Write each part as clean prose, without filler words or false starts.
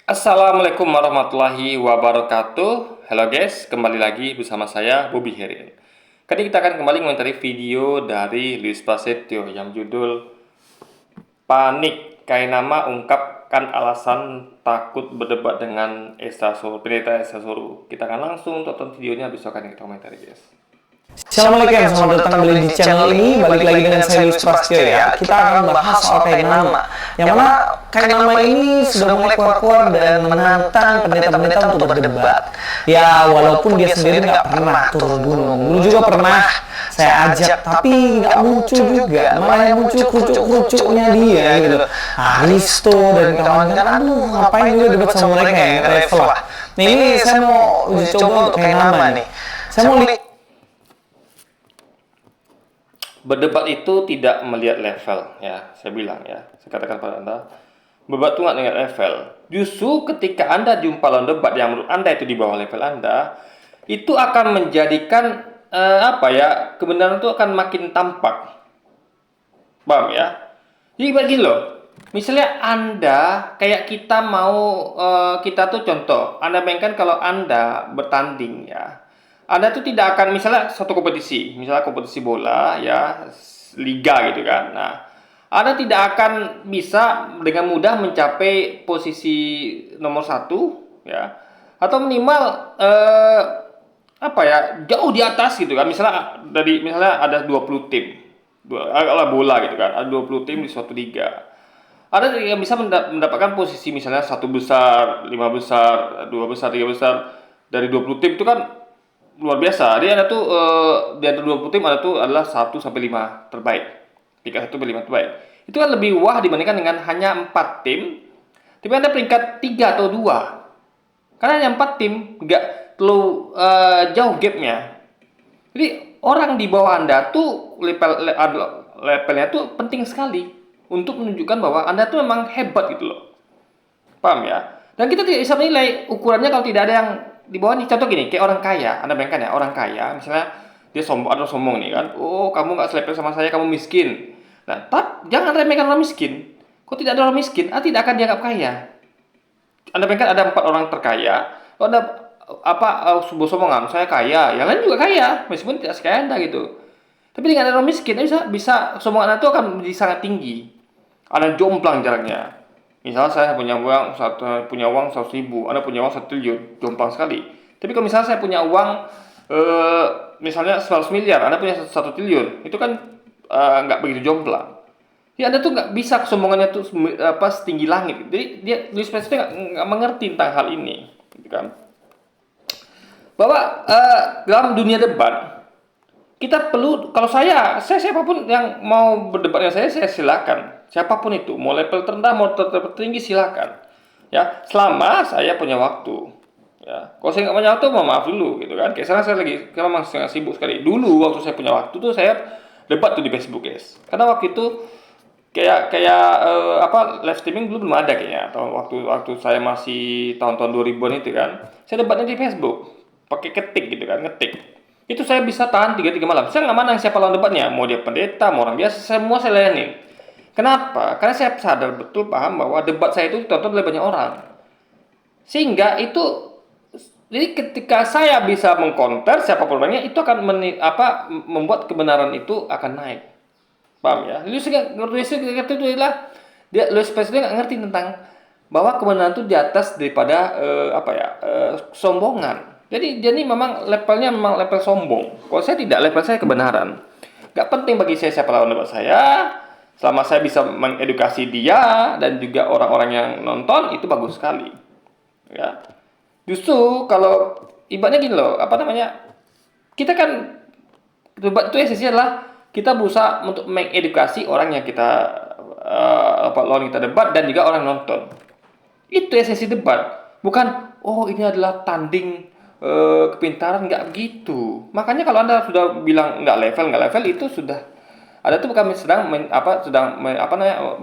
Assalamualaikum warahmatullahi wabarakatuh. Halo guys, kembali lagi bersama saya Bobby Herin. Kali kita akan kembali mengomentari video dari Luis Prasetyo yang judul Panik Kainama ungkapkan alasan takut berdebat dengan Esa Soro, pendeta Esa Soro. Kita akan langsung tonton videonya, besok akan kita komentari guys. Assalamualaikum, selamat datang kembali di channel ini. Balik lagi dengan saya Luis Prasetyo ya. Kita akan membahas soal kainama. Yang mana kainama ini sudah mulai keluar-keluar dan menantang pendeta-pendeta untuk berdebat. Ya, walaupun dia sendiri nggak pernah turun gunung. Dulu juga pernah saya ajak, tapi nggak muncul juga. Malah yang muncul kerucuk-kerucuknya dia gitu. Aristo dan kawan-kawan, aduh ngapain juga debat sama mereka ya, level lah. Nah ini saya mau uji coba untuk kainama nih. Saya mau lihat. Berdebat itu tidak melihat level, ya, saya bilang ya. Saya katakan pada Anda, berdebat itu nggak melihat level. Justru ketika Anda jumpa lawan debat yang menurut Anda itu di bawah level Anda, itu akan menjadikan kebenaran itu akan makin tampak. Paham ya? Jadi begini loh, misalnya Anda kayak kita mau kita tuh contoh, Anda bayangkan kalau Anda bertanding ya. Anda tuh tidak akan misalnya satu kompetisi, misalnya kompetisi bola ya, liga gitu kan. Nah, Anda tidak akan bisa dengan mudah mencapai posisi nomor satu ya, atau minimal jauh di atas gitu kan. Misalnya ada 20 tim, bola gitu kan, ada 20 tim di suatu liga. Ada yang bisa mendapatkan posisi misalnya satu besar, lima besar, dua besar, tiga besar dari 20 tim itu kan luar biasa. Dia ada tuh di antara 20 tim ada tuh adalah 1 sampai 5 terbaik. Peringkat 1 sampai 5 terbaik. Itu kan lebih wah dibandingkan dengan hanya 4 tim. Tapi Anda peringkat 3 atau 2. Karena hanya 4 tim, nggak terlalu jauh gapnya. Jadi orang di bawah Anda tuh levelnya tuh penting sekali untuk menunjukkan bahwa Anda tuh memang hebat gitu loh. Paham ya? Dan kita tidak bisa menilai ukurannya kalau tidak ada yang di bawah nih. Contoh gini, kayak orang kaya. Anda bayangkan ya, orang kaya, misalnya dia sombong nih kan. Oh, kamu nggak selevel sama saya, kamu miskin. Nah, jangan remehkan orang miskin. Kok tidak ada orang miskin, tidak akan dianggap kaya. Anda bayangkan ada 4 orang terkaya. Kalau ada sebuah sombongan, saya kaya, yang lain juga kaya, meskipun tidak sekaya Anda gitu. Tapi dengan ada orang miskin, bisa sombongan Anda itu akan menjadi sangat tinggi. Anda jomplang jaraknya. Misalnya saya punya uang 100.000, Anda punya uang 1 triliun, jomplang sekali. Tapi kalau misalnya saya punya uang misalnya 100 miliar, Anda punya 1 triliun, itu kan nggak begitu jomplang. Ya Anda tuh nggak bisa kesombongannya tuh setinggi langit. Jadi Luis Prasetyo nggak mengerti tentang hal ini, gitu kan? Bahwa dalam dunia debat kita perlu, kalau saya siapapun yang mau berdebat dengan saya silakan. Siapapun itu, mau level terendah, mau tertinggi silakan. Ya, selama saya punya waktu. Ya, kalau saya nggak punya waktu, maaf dulu, gitu kan. Kayak sekarang saya memang sangat sibuk sekali. Dulu waktu saya punya waktu tuh saya debat tuh di Facebook guys. Karena waktu itu live streaming belum ada kayaknya. Atau waktu saya masih tahun-tahun 2000-an itu kan, saya debatnya di Facebook, pakai ketik gitu kan, ngetik. Itu saya bisa tahan 3 malam. Saya nggak mandang siapa lawan debatnya, mau dia pendeta, mau orang biasa, semua saya layanin. Kenapa? Karena saya sadar betul, paham bahwa debat saya itu ditonton oleh banyak orang. Sehingga jadi ketika saya bisa mengkonter siapapun orangnya, itu akan membuat kebenaran itu akan naik. Paham ya? Luis itu adalah Luis Prasetyo nggak ngerti tentang bahwa kebenaran itu di atas daripada kesombongan. Jadi memang levelnya memang level sombong. Kalau saya tidak, level saya kebenaran. Gak penting bagi saya siapa lawan debat saya. Selama saya bisa mengedukasi dia dan juga orang-orang yang nonton, itu bagus sekali. Ya. Justru kalau ibaratnya gini loh, kita kan debat itu esensinya adalah kita berusaha untuk mengedukasi orang yang kita lawan kita debat dan juga orang nonton. Itu esensi debat. Bukan, ini adalah tanding kepintaran, nggak begitu. Makanya kalau Anda sudah bilang nggak level itu sudah Anda tuh bukan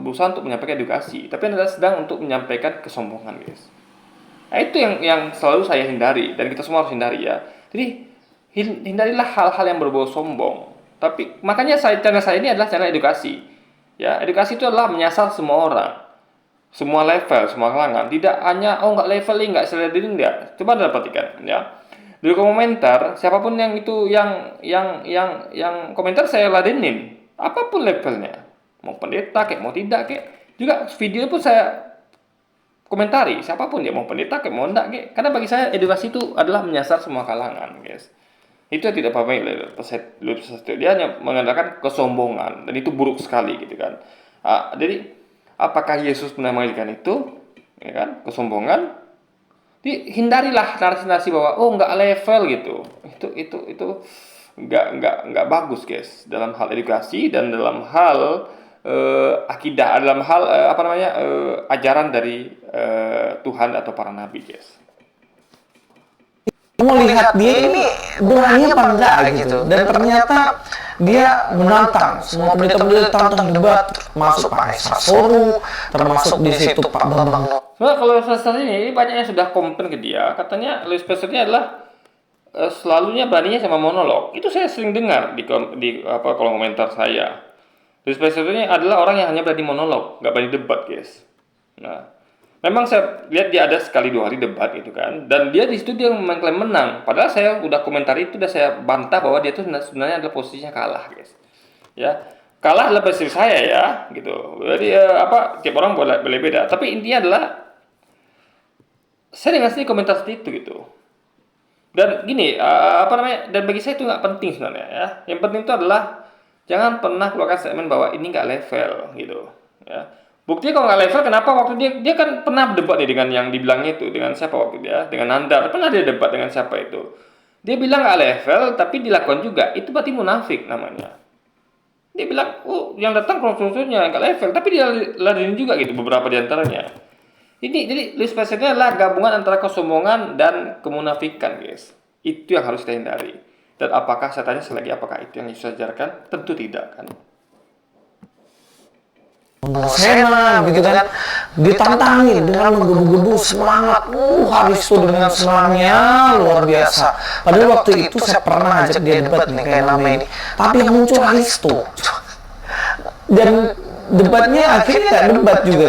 berusaha untuk menyampaikan edukasi, tapi Anda sedang untuk menyampaikan kesombongan, guys. Nah, itu yang selalu saya hindari dan kita semua harus hindari ya. Jadi hindarilah hal-hal yang berbau sombong. Tapi makanya channel saya ini adalah channel edukasi. Ya, edukasi itu adalah menyasar semua orang. semua level, semua kalangan. Tidak hanya nggak level ini, nggak selera ini, enggak. Coba Anda perhatikan ya. Di komentar, siapapun yang itu yang komentar saya ladenin, apapun levelnya, mau pendeta kayak mau tidak kayak, juga video pun saya komentari, siapapun dia mau pendeta kayak mau enggak kayak. Karena bagi saya edukasi itu adalah menyasar semua kalangan, guys. Itu yang tidak paham dia hanya mengandalkan kesombongan dan itu buruk sekali gitu kan. Jadi apakah Yesus pernah mengajarkan itu, ya kan? Kesombongan. Hindarilah narasi-narasi bahwa nggak level gitu. Itu nggak bagus, guys, dalam hal edukasi dan dalam hal akidah, dalam hal ajaran dari Tuhan atau para nabi, guys. Mau lihat dia ini berani apa enggak gitu. Dan ternyata dia menantang semua pendeta-pendeta tentang debat, masuk Pak Esra Soru, termasuk di situ Pak Bambang. Nah, kalau saat ini banyak yang sudah komplain ke dia, katanya Louis Pasteur ini adalah selalunya beraninya sama monolog. Itu saya sering dengar di kolom komentar saya. Louis Pasteur ini adalah orang yang hanya berani monolog, nggak berani debat, guys. Nah, memang saya lihat dia ada sekali 2 hari debat gitu kan, dan dia di situ dia mengklaim menang. Padahal saya udah komentar itu, udah saya bantah bahwa dia itu sebenarnya adalah posisinya kalah, guys. Ya, kalah adalah posisi saya ya, gitu. Jadi tiap orang boleh beda. Tapi intinya adalah saya dengan sendiri komentar seperti itu gitu. Dan gini, dan bagi saya itu nggak penting sebenarnya ya. Yang penting itu adalah jangan pernah keluarkan statement bahwa ini nggak level gitu. Ya. Buktinya kalau nggak level, kenapa waktu dia kan pernah berdebat nih dengan yang dibilangnya itu, dengan siapa waktu dia, dengan Nanda, pernah dia debat dengan siapa itu. Dia bilang nggak level, tapi dilakukan juga. Itu berarti munafik namanya. Dia bilang, yang datang konsultasinya nggak level, tapi dia ladenin juga gitu beberapa diantaranya. Jadi Louis Pasteur ini adalah gabungan antara kesombongan dan kemunafikan, guys. Itu yang harus kita hindari. Dan apakah saya tanya selagi apakah itu yang Yesus ajarkan? Tentu tidak kan. Senang gitu kan, ditantangin dengan menggebu-gebu semangat, Haristo dengan semangatnya luar biasa. Padahal waktu itu saya pernah ajak dia debat nih kayak nama ini, tapi yang muncul Haristo. Dan debatnya akhirnya nggak debat juga.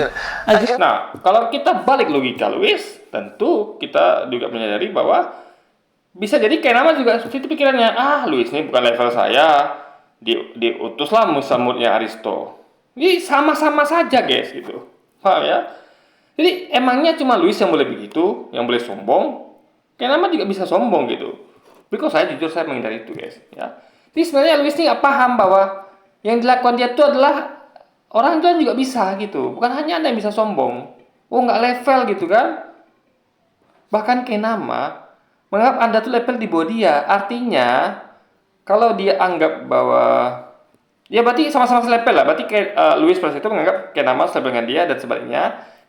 Nah, kalau kita balik logika Louis, tentu kita juga menyadari bahwa bisa jadi kayak nama juga seperti itu pikirannya. Louis ini bukan level saya, diutuslah musamudnya Haristo. Ini sama-sama saja, guys, gitu. Paham ya? Jadi emangnya cuma Louis yang boleh begitu, yang boleh sombong? Kayak nama juga bisa sombong gitu. Because saya jujur saya menghindari itu, guys. Ya. Jadi sebenarnya Louis ini nggak paham bahwa yang dilakukan dia itu adalah orang lain juga bisa gitu. Bukan hanya Anda yang bisa sombong. Nggak level gitu kan? Bahkan kayak nama menganggap Anda tuh level di bawah dia. Artinya kalau dia anggap bahwa ya berarti sama-sama selevel lah. Berarti Louis Pasteur itu menganggap Kenama selevel dengan dia dan sebaliknya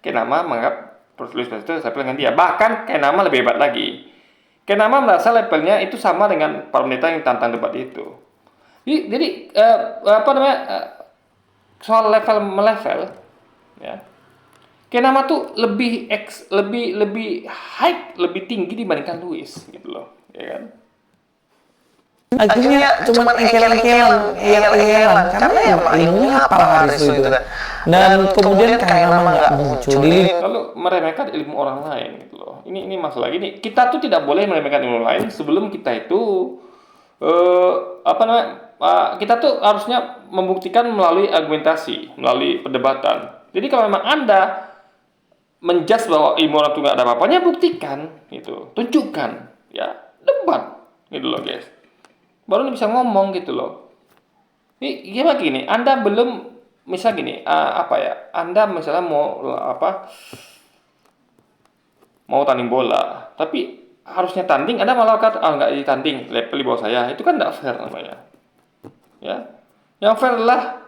Kenama menganggap Louis Pasteur selevel dengan dia. Bahkan Kenama lebih hebat lagi. Kenama merasa levelnya itu sama dengan para pendeta yang tantang debat itu. Jadi soal level melevel ya. Kenama tuh lebih high, lebih tinggi dibandingkan Louis gitu loh, ya kan? Akhirnya cuma engkel-engkelan karena ya ilmunya apa Haristo itu kan. Dan kemudian kayak nama nggak muncul. Lalu meremehkan ilmu orang lain gitu loh. Ini masalah gini. Kita tuh tidak boleh meremehkan ilmu lain sebelum kita itu kita tuh harusnya membuktikan melalui argumentasi, melalui perdebatan. Jadi kalau memang Anda menjudge bahwa ilmu orang itu nggak ada apa-apanya, buktikan gitu, tunjukkan, ya, debat gitu loh, guys. Baru bisa ngomong gitu loh. Ini gimana gini? Anda belum misal gini, Anda misalnya mau tanding bola, tapi harusnya tanding, Anda malah kata nggak ditanding, level di bawah saya, itu kan nggak fair namanya. Ya, yang fair adalah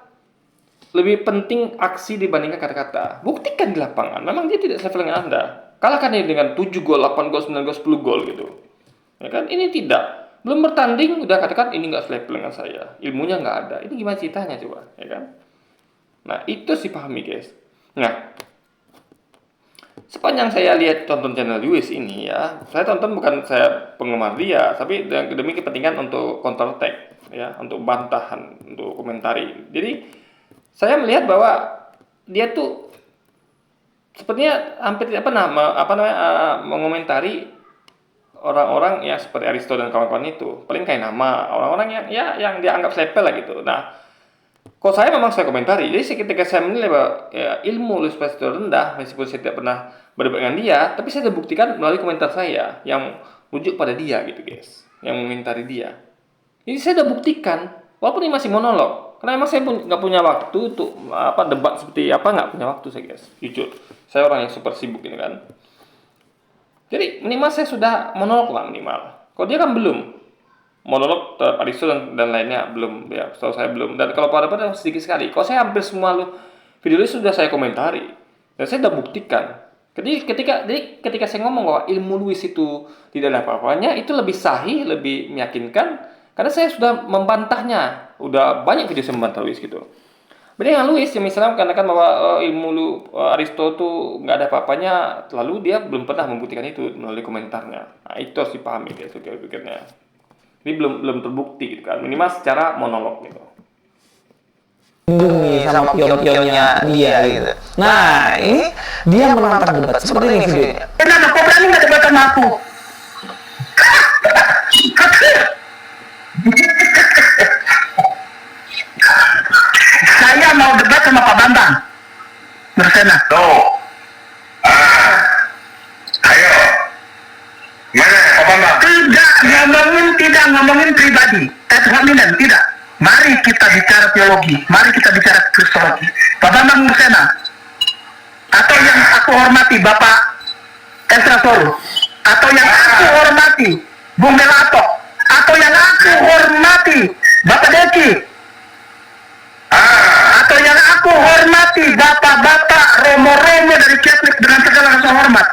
lebih penting aksi dibandingkan kata-kata. Buktikan di lapangan, memang dia tidak selevel dengan Anda. Kalahkan dia dengan 7 gol, 8 gol, 9 gol, 10 gol gitu. Ya kan? Ini tidak. Belum bertanding udah katakan ini nggak selevel dengan saya, ilmunya nggak ada. Ini gimana ceritanya coba, ya kan? Nah itu sih pahami, guys. Nah sepanjang saya lihat tonton channel Louis ini ya, saya tonton bukan saya penggemar dia, tapi demi kepentingan untuk counter attack, ya, untuk bantahan, untuk komentari. Jadi saya melihat bahwa dia tuh sepertinya hampir tidak pernah mengomentari orang-orang yang seperti Aristo dan kawan-kawan itu. Paling kayak nama orang-orang yang yang dianggap sepele lah gitu. Nah, kalau saya memang saya komentari. Jadi ketika saya menilai bahwa ya, ilmu Louis Pasteur rendah, meskipun saya tidak pernah berdebat dengan dia, tapi saya sudah buktikan melalui komentar saya yang merujuk pada dia gitu guys, yang mengomentari dia. Jadi saya sudah buktikan, walaupun ini masih monolog, karena memang saya pun nggak punya waktu untuk debat seperti apa, nggak punya waktu saya guys, jujur. Saya orang yang super sibuk ini kan. Jadi minimal saya sudah monolog lah minimal. Kalau dia kan belum monolog terhadap Aristo dan lainnya belum ya, setahu saya belum. Dan kalau pada sedikit sekali. Kalau saya hampir semua video itu sudah saya komentari dan saya sudah buktikan. Jadi ketika saya ngomong bahwa ilmu Louis itu tidak ada apa-apanya, itu lebih sahih, lebih meyakinkan karena saya sudah membantahnya. Udah banyak video saya membantah Louis gitu. Beda dengan Louis yang misalnya mengatakan bahwa ilmu Aristo itu nggak ada apa-apanya, lalu dia belum pernah membuktikan itu melalui komentarnya. Nah, itu harus dipahami ya, pikirnya. Ini belum terbukti gitu kan, minimal secara monolog gitu. Lindungi sama pion-pionnya dia gitu. Nah, ini dia menantang debat seperti ini videonya. Kenapa kau berani nggak debat sama aku? Saya mau debat sama Pak Bambang Bersena. Ayo, mana Pak Bambang? Tidak ngomongin pribadi. Hominem, tidak. Mari kita bicara teologi. Mari kita bicara kristologi. Pak Bambang Bersena. Atau yang aku hormati Bapak Esra Soru. Atau yang aku hormati Bung Melato. Atau yang aku hormati Bapak Deki. Atau yang aku hormati bapak-bapak Romo-Romo dari Catholic dengan segala rasa hormat.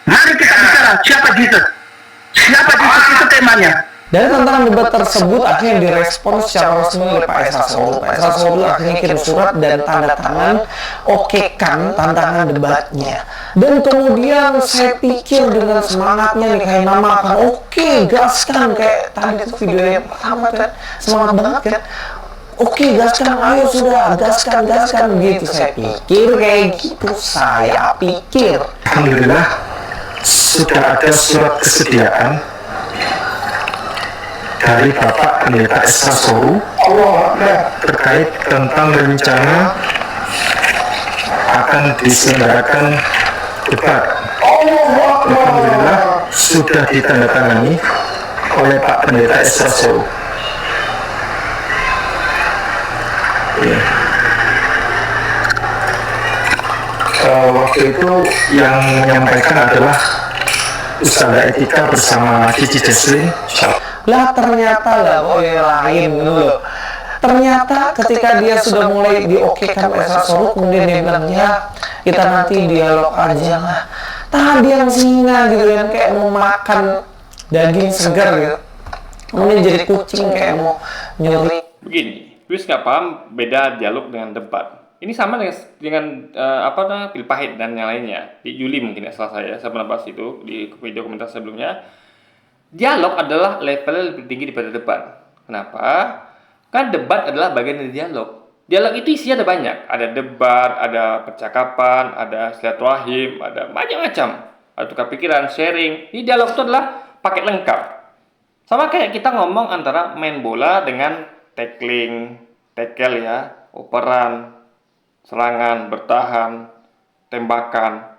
Mari kita bicara siapa Jesus. Siapa Jesus itu temanya. Dari tantangan debat tersebut akhirnya direspon secara resmi oleh Pak Esra Soul. Pak Esra Soul akhirnya kirim surat dan tanda tangan okekan tantangan debatnya. Dan kemudian saya pikir dengan semangatnya nih kayak nama akan oke, gaskan kayak tadi tuh video yang pertama kan semangat banget kan. Oke, gaskan, ayo sudah, gaskan gitu. Saya pikir kayak gitu, saya pikir. Alhamdulillah sudah ada surat kesediaan dari Bapak Pendeta Esra Soru terkait tentang rencana akan diselenggarakan debat. Alhamdulillah sudah ditandatangani oleh Pak Pendeta Esra Soru. Ya. Waktu itu yang menyampaikan adalah Ustazah Etika bersama Cici Jesslyn. Lah ternyata lain dulu. Ternyata ketika dia sudah mulai diokekan oleh Esra Soru, kemudian dia bilang ya kita nanti dialog aja lah. Tadi yang singa gitu kan kayak mau makan daging segar gitu. Kemudian jadi kucing kayak mau nyuri. Begini, Louis nggak paham beda dialog dengan debat. Ini sama dengan pil pahit dan yang lainnya. Di Juli mungkin ya salah saya pernah bahas itu di video komentar sebelumnya. Dialog adalah levelnya lebih tinggi daripada debat. Kenapa? Kan debat adalah bagian dari dialog. Dialog itu isinya ada banyak. Ada debat, ada percakapan, ada silaturahim, ada macam-macam. Ada tukar pikiran, sharing. Ini dialog itu adalah paket lengkap. Sama kayak kita ngomong antara main bola dengan tackle ya, operan, serangan, bertahan, tembakan.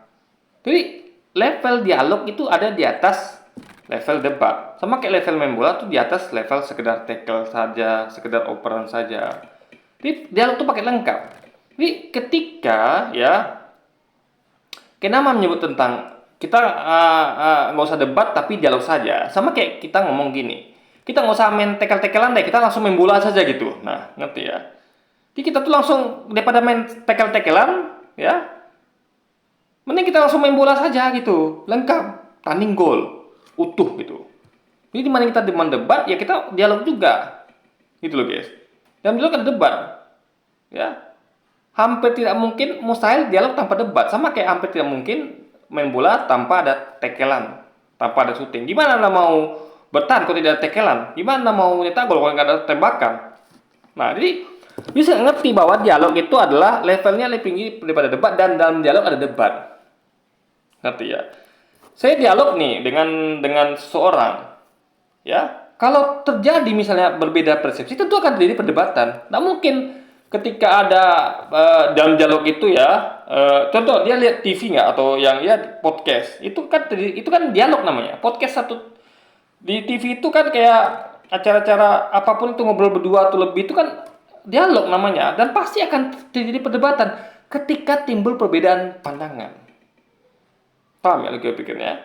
Jadi level dialog itu ada di atas level debat. Sama kayak level main bola tuh di atas level sekedar tackle saja, sekedar operan saja. Jadi dialog tuh pakai lengkap. Jadi ketika ya kenapa menyebut tentang kita nggak usah debat tapi dialog saja. Sama kayak kita ngomong gini. Kita nggak usah main tackle-tacklean deh, kita langsung main bola saja gitu. Nah, ngerti ya? Jadi kita tuh langsung daripada main tackle-tacklean ya, mending kita langsung main bola saja gitu, lengkap, tanding gol, utuh gitu. Jadi dimana kita debat ya kita dialog juga, gitu loh guys. Dan dialog ada debat, ya. Hampir tidak mungkin, mustahil dialog tanpa debat. Sama kayak hampir tidak mungkin main bola tanpa ada tacklean, tanpa ada syuting. Gimana anda mau bertahan kalau tidak ada tacklean? Gimana mau nyetak gol kalau nggak ada tembakan? Nah, jadi Bisa ngerti bahwa dialog itu adalah levelnya lebih tinggi daripada debat, dan dalam dialog ada debat. Ngerti ya? Saya dialog nih dengan seseorang, ya. Kalau terjadi misalnya berbeda persepsi, tentu akan terjadi perdebatan. Nah mungkin ketika ada dalam dialog itu ya, contoh dia lihat TV nggak, atau yang ya podcast, itu kan dialog namanya. Podcast satu di TV itu kan kayak acara-acara apapun itu, ngobrol berdua atau lebih, itu kan dialog namanya, dan pasti akan terjadi perdebatan ketika timbul perbedaan pandangan. Paham ya logika pikirnya?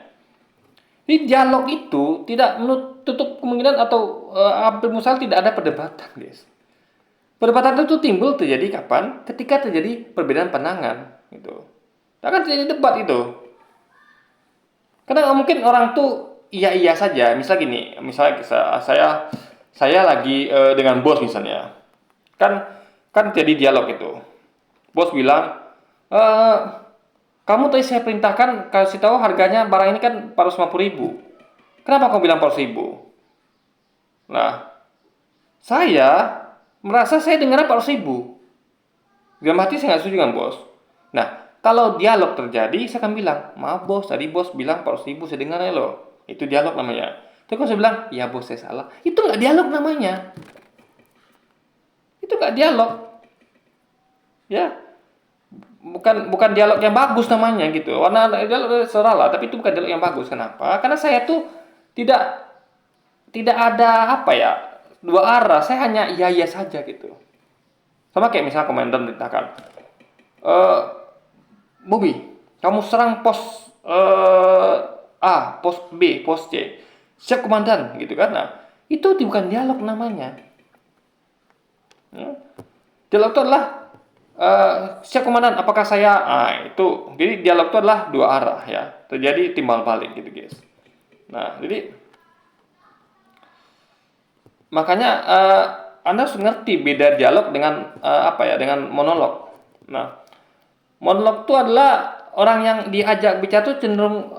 Di dialog itu tidak menutup kemungkinan atau hampir mustahil tidak ada perdebatan, guys. Perdebatan itu timbul terjadi kapan? Ketika terjadi perbedaan pandangan, gitu. Akan terjadi debat itu. Karena mungkin orang tuh iya saja. Misal gini, misalnya saya lagi dengan bos misalnya, kan terjadi dialog itu. Bos bilang, kamu tadi saya perintahkan kasih tahu harganya barang ini kan 450.000. Kenapa kamu bilang 400.000? Nah, saya merasa saya dengar 400.000. Dalam hati saya nggak setuju dengan bos. Nah, kalau dialog terjadi, saya akan bilang, maaf bos, tadi bos bilang 400.000, saya dengarnya loh. Itu dialog namanya. Tapi kalau saya bilang, ya bos saya salah, itu nggak dialog namanya. Itu nggak dialog. Ya. Bukan dialog yang bagus namanya gitu. Warna dialog salah, tapi itu bukan dialog yang bagus. Kenapa? Karena saya tuh tidak ada apa ya, dua arah. Saya hanya iya saja gitu. Sama kayak misalnya komandan perintahkan, Bobby, kamu serang pos A, pos B, pos C. Siap komandan, gitu kan? Nah, itu bukan dialog namanya. Dialog itu adalah siap komandan, apakah saya? Itu. Jadi dialog itu adalah dua arah ya. Terjadi timbal balik gitu, guys. Nah, jadi makanya Anda harus ngerti beda dialog dengan dengan monolog. Nah, monolog itu adalah orang yang diajak bicara tuh cenderung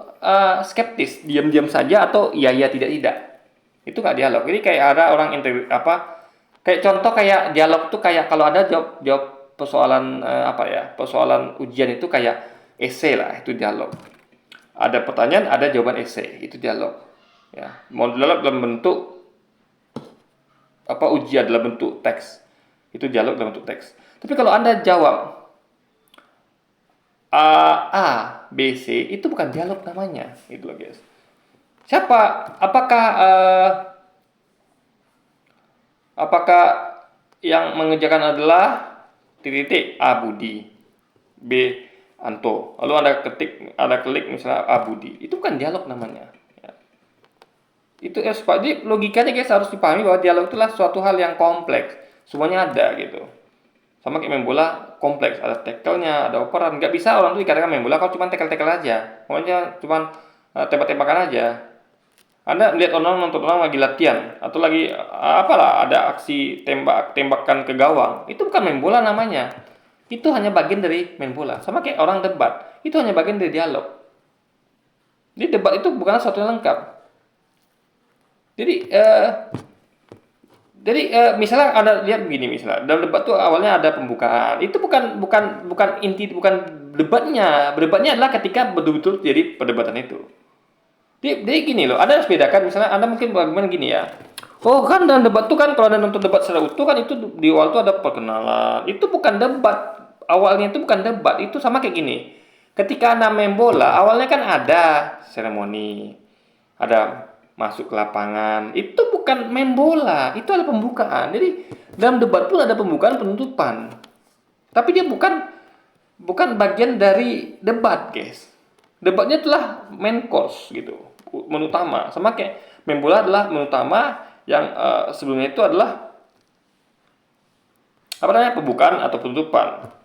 skeptis, diam-diam saja atau iya tidak. Itu nggak dialog. Jadi kayak ada orang kayak contoh kayak dialog tuh kayak kalau ada jawab persoalan persoalan ujian itu kayak esai lah, itu dialog. Ada pertanyaan, ada jawaban esai, itu dialog. Ya, dialog dalam bentuk ujian dalam bentuk teks, itu dialog dalam bentuk teks. Tapi kalau Anda jawab A, B, C, itu bukan dialog namanya, gitu loh guys. Apakah yang mengerjakan adalah titik A Budi, B Anto, lalu Anda klik misalnya A Budi, itu bukan dialog namanya ya. Itu jadi logikanya guys harus dipahami bahwa dialog itu adalah suatu hal yang kompleks, semuanya ada gitu. Sama kayak main bola kompleks, ada tackle-nya, ada operan. Nggak bisa orang tuh dikatakan main bola kalau cuma tackle aja, pokoknya cuma tembak-tembakan aja. Anda lihat nonton orang lagi latihan atau lagi ada aksi tembakan ke gawang, itu bukan main bola namanya. Itu hanya bagian dari main bola. Sama kayak orang debat, itu hanya bagian dari dialog. Jadi debat itu bukan sesuatu yang lengkap. Jadi misalnya Anda lihat begini, misalnya dalam debat tuh awalnya ada pembukaan. Itu bukan debatnya. Debatnya adalah ketika betul-betul jadi perdebatan itu. Jadi gini loh, Anda harus bedakan, misalnya Anda mungkin bagaimana gini ya. Oh kan dalam debat tuh kan kalau Anda nonton debat secara utuh kan itu di awal tuh ada perkenalan. Itu bukan debat. Awalnya itu bukan debat, itu sama kayak gini. Ketika Anda main bola, awalnya kan ada seremoni. Ada masuk ke lapangan. Itu bukan main bola, itu adalah pembukaan. Jadi dalam debat pun ada pembukaan, penutupan. Tapi dia bukan bagian dari debat, guys. Debatnya itulah main course gitu, menu utama. Sama kayak main bola adalah menu utama, yang sebelumnya itu adalah pembukaan atau penutupan.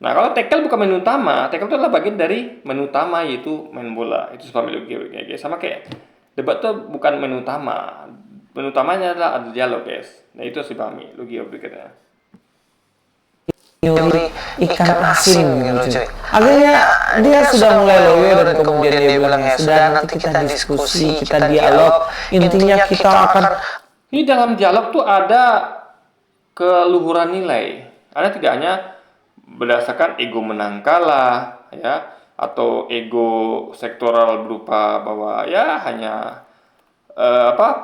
Nah, kalau tackle bukan menu utama, tackle itu adalah bagian dari menu utama, yaitu main bola. Itu sepahami logikanya, guys. Sama kayak debat itu bukan menu utama. Menu utamanya adalah ada dialog, guys. Nah, itu harus dipahami logika berikutnya. Nyuri ikan asin gitu cuy. Akhirnya dia sudah mulai loyo dan kemudian dia bilang ya sudah, nanti kita diskusi, kita dialog, intinya kita akan. Ini dalam dialog tuh ada keluhuran nilai. Anda tidak hanya berdasarkan ego menang kalah, ya, atau ego sektoral berupa bahwa ya hanya